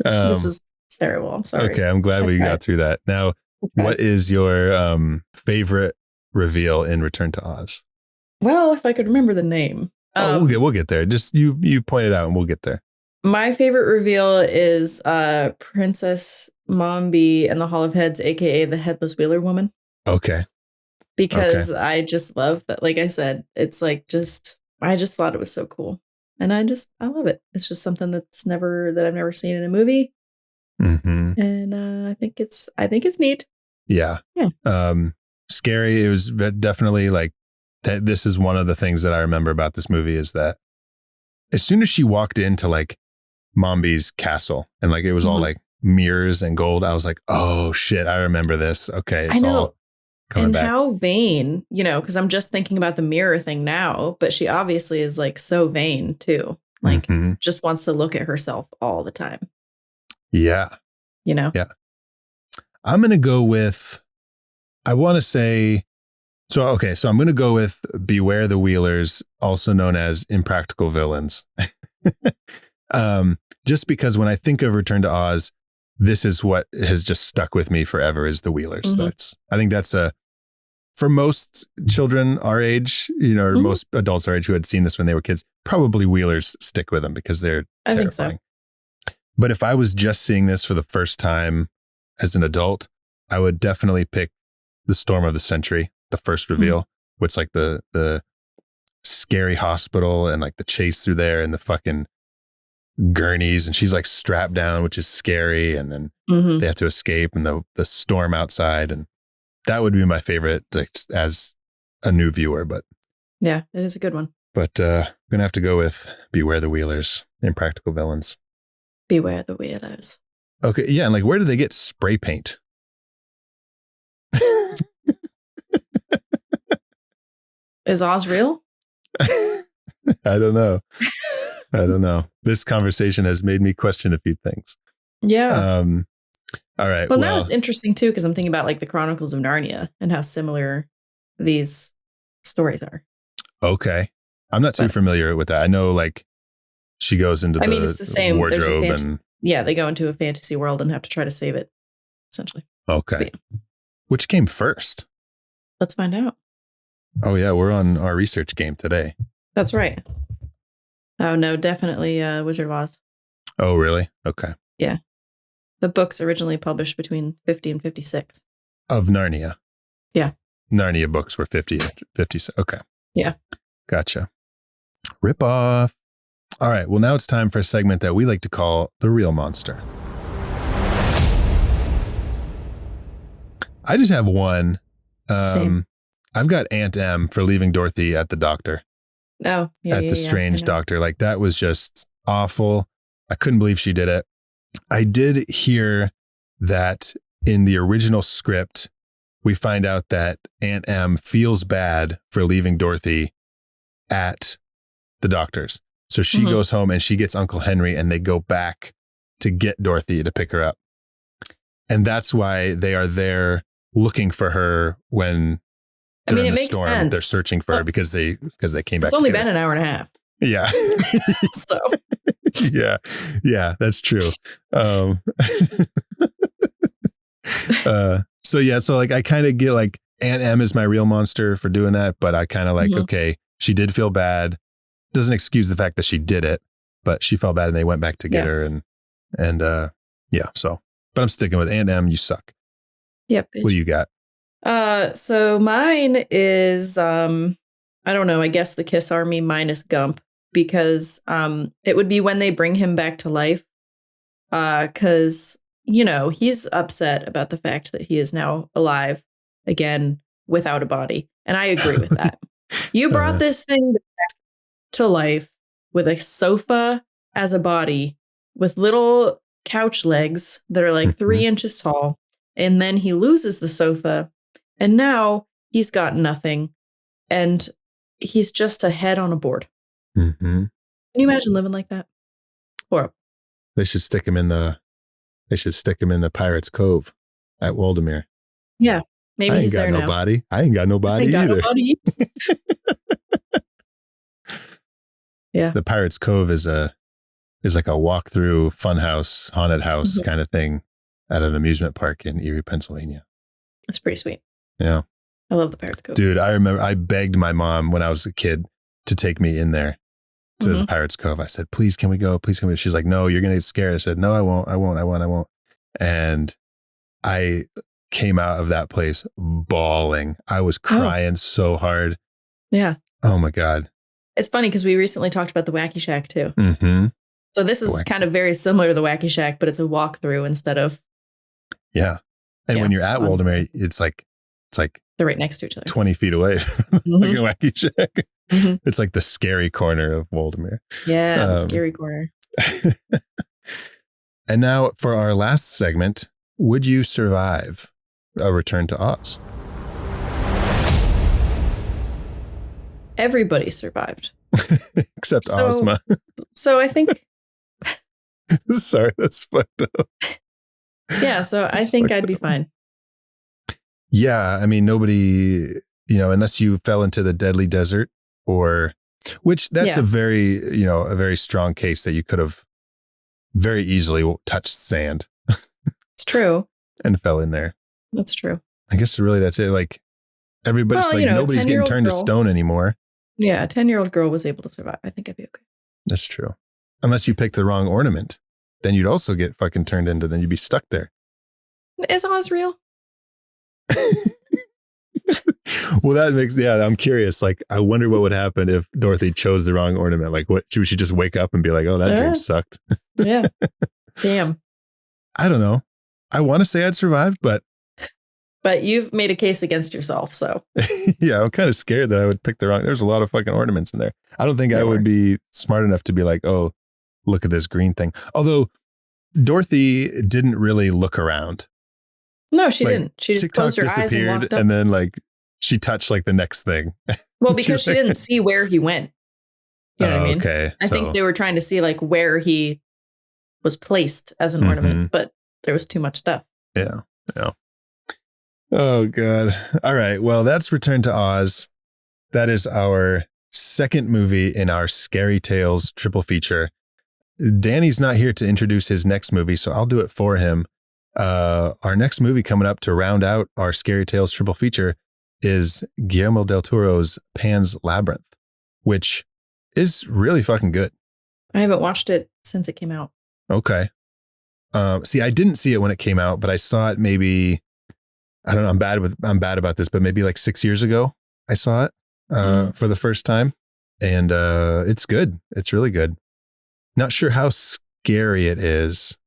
This is terrible. I'm sorry. Okay. I'm glad we got through that. Now, what is your favorite reveal in Return to Oz? Well, if I could remember the name. We'll get there. Just you point it out and we'll get there. My favorite reveal is Princess Mombi and the Hall of Heads, aka the Headless Wheeler Woman. Okay. Because I just love that. Like I said, it's like I just thought it was so cool. And I love it. It's just something that I've never seen in a movie. Mm-hmm. And I think it's neat. Yeah. Yeah. Scary. It was definitely like that. This is one of the things that I remember about this movie is that as soon as she walked into like Mombi's castle and like it was all like mirrors and gold, I was like, oh shit, I remember this. Okay. It's all coming back. How vain, because I'm just thinking about the mirror thing now, but she obviously is like so vain too. Like just wants to look at herself all the time. Yeah. Yeah. I'm going to go with, I want to say, so I'm going to go with Beware the Wheelers, also known as Impractical Villains. Just because when I think of Return to Oz, this is what has just stuck with me forever is the Wheelers. I think that's for most children our age, or most adults our age who had seen this when they were kids, probably Wheelers stick with them because they're terrifying. Think so. But if I was just seeing this for the first time as an adult, I would definitely pick the Storm of the Century, the first reveal, which like the scary hospital and like the chase through there and the fucking gurneys, and she's like strapped down, which is scary, and then they have to escape and the storm outside, and that would be my favorite as a new viewer. But yeah, it is a good one. But I'm gonna have to go with Beware the Wheelers, Impractical Villains. Beware the Wheelers. Okay, yeah, and like where do they get spray paint? Is Oz real? I don't know. This conversation has made me question a few things. Yeah. All right. Well, now it's interesting too, because I'm thinking about like the Chronicles of Narnia and how similar these stories are. Okay. I'm not too familiar with that. I know like she goes into it's the same wardrobe and they go into a fantasy world and have to try to save it, essentially. Okay. Yeah. Which came first? Let's find out. Oh yeah, we're on our research game today. That's right. Oh no, definitely Wizard of Oz. Oh really? Okay. Yeah. The book's originally published between 50 and 56. Of Narnia. Yeah. Narnia books were 50 and 56. Okay. Yeah. Gotcha. Rip off. All right. Well, now it's time for a segment that we like to call The Real Monster. I just have one. Same. I've got Aunt M for leaving Dorothy at the doctor. Oh, yeah. At the strange doctor. Like that was just awful. I couldn't believe she did it. I did hear that in the original script, we find out that Aunt M feels bad for leaving Dorothy at the doctor's. So she goes home and she gets Uncle Henry and they go back to get Dorothy to pick her up. And that's why they are there looking for her when during the storm. Sense. They're searching for her because they came back. It's only been an hour and a half. Yeah. So. Yeah, that's true. So like I kind of get like Aunt M is my real monster for doing that, but I kind of like, okay, she did feel bad. Doesn't excuse the fact that she did it, but she felt bad and they went back to get her so, but I'm sticking with Aunt M, you suck. Yep. What do you got? So mine is I don't know, I guess the Kiss Army minus Gump, because it would be when they bring him back to life. Because, he's upset about the fact that he is now alive again without a body. And I agree with that. You brought this thing back to life with a sofa as a body, with little couch legs that are like 3 inches tall. And then he loses the sofa. And now he's got nothing. And he's just a head on a board. Mm-hmm. Can you imagine living like that? Horrible. They should stick him in the Pirates Cove at Waldemere. Yeah. Maybe he's there now. I ain't got no body either. Yeah. The Pirates Cove is like a walk-through funhouse, haunted house kind of thing at an amusement park in Erie, Pennsylvania. That's pretty sweet. Yeah. I love the Pirates Cove. Dude, I remember I begged my mom when I was a kid to take me in there to the Pirates Cove. I said, please, can we go? Please, can we? She's like, no, you're going to get scared. I said, no, I won't. And I came out of that place bawling. I was crying so hard. Yeah. Oh my God. It's funny because we recently talked about the Wacky Shack too. Mm-hmm. So this is kind of very similar to the Wacky Shack, but it's a walkthrough instead of. Yeah. And when you're at Waldemere, it's like they're right next to each other. 20 feet away from like a Wacky Shack. It's like the scary corner of Waldemere. Yeah, the scary corner. And now for our last segment, would you survive a return to Oz? Everybody survived. Except Ozma. So I think... Sorry, that's fucked up. Yeah, so I think I'd be fine. Yeah, I mean, nobody, unless you fell into the deadly desert which that's a very strong case that you could have very easily touched sand. It's true. And fell in there. That's true. I guess really that's it. Like everybody's nobody's getting turned to stone anymore. Yeah, a 10-year-old girl was able to survive. I think I'd be okay. That's true. Unless you picked the wrong ornament, then you'd also get fucking turned into, then you'd be stuck there. Is Oz real? Well, I'm curious. Like, I wonder what would happen if Dorothy chose the wrong ornament. Like, what should she just wake up and be like, oh, that dream sucked? Yeah. Damn. I don't know. I want to say I'd survived, but you've made a case against yourself. So yeah, I'm kind of scared that I would pick the wrong. There's a lot of fucking ornaments in there. I don't think I would be smart enough to be like, oh, look at this green thing. Although Dorothy didn't really look around. No, she didn't. She just closed her eyes and walked up. And then she touched the next thing. Well, because she didn't see where he went. You know what I mean? Okay. I think they were trying to see where he was placed as an ornament, but there was too much stuff. Yeah. Yeah. Oh, God. All right. Well, that's Return to Oz. That is our second movie in our Scary Tales triple feature. Danny's not here to introduce his next movie, so I'll do it for him. Our next movie coming up to round out our Scary Tales triple feature is Guillermo del Toro's Pan's Labyrinth, which is really fucking good. I haven't watched it since it came out. Okay. See, I didn't see it when it came out, but I saw it maybe, I don't know, I'm bad about this, but maybe 6 years ago I saw it for the first time, and it's good. It's really good. Not sure how scary it is,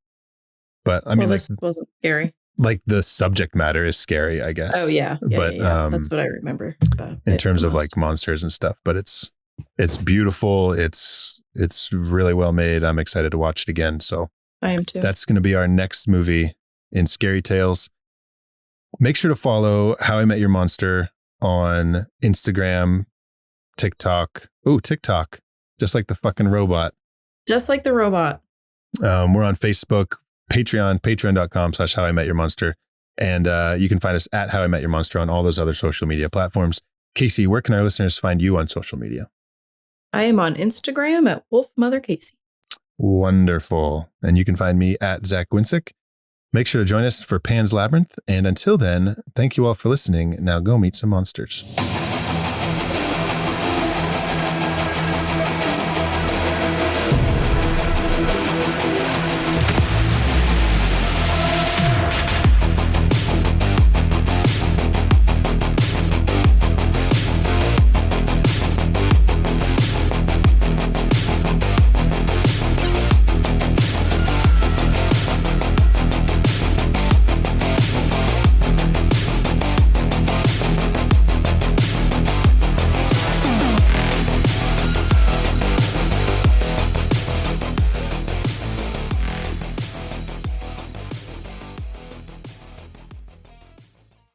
but I mean, this wasn't scary. The subject matter is scary, I guess. Oh yeah, but yeah. That's what I remember about in terms of monsters and stuff. But it's beautiful. It's really well made. I'm excited to watch it again. So I am too. That's going to be our next movie in Scary Tales. Make sure to follow How I Met Your Monster on Instagram, TikTok. Oh, TikTok, just like the fucking robot. Just like the robot. We're on Facebook, Patreon, patreon.com/How I Met Your Monster. And you can find us at How I Met Your Monster on all those other social media platforms. Casey, where can our listeners find you on social media? I am on Instagram at WolfMotherCasey. Wonderful. And you can find me at Zach Winsick. Make sure to join us for Pan's Labyrinth. And until then, thank you all for listening. Now go meet some monsters.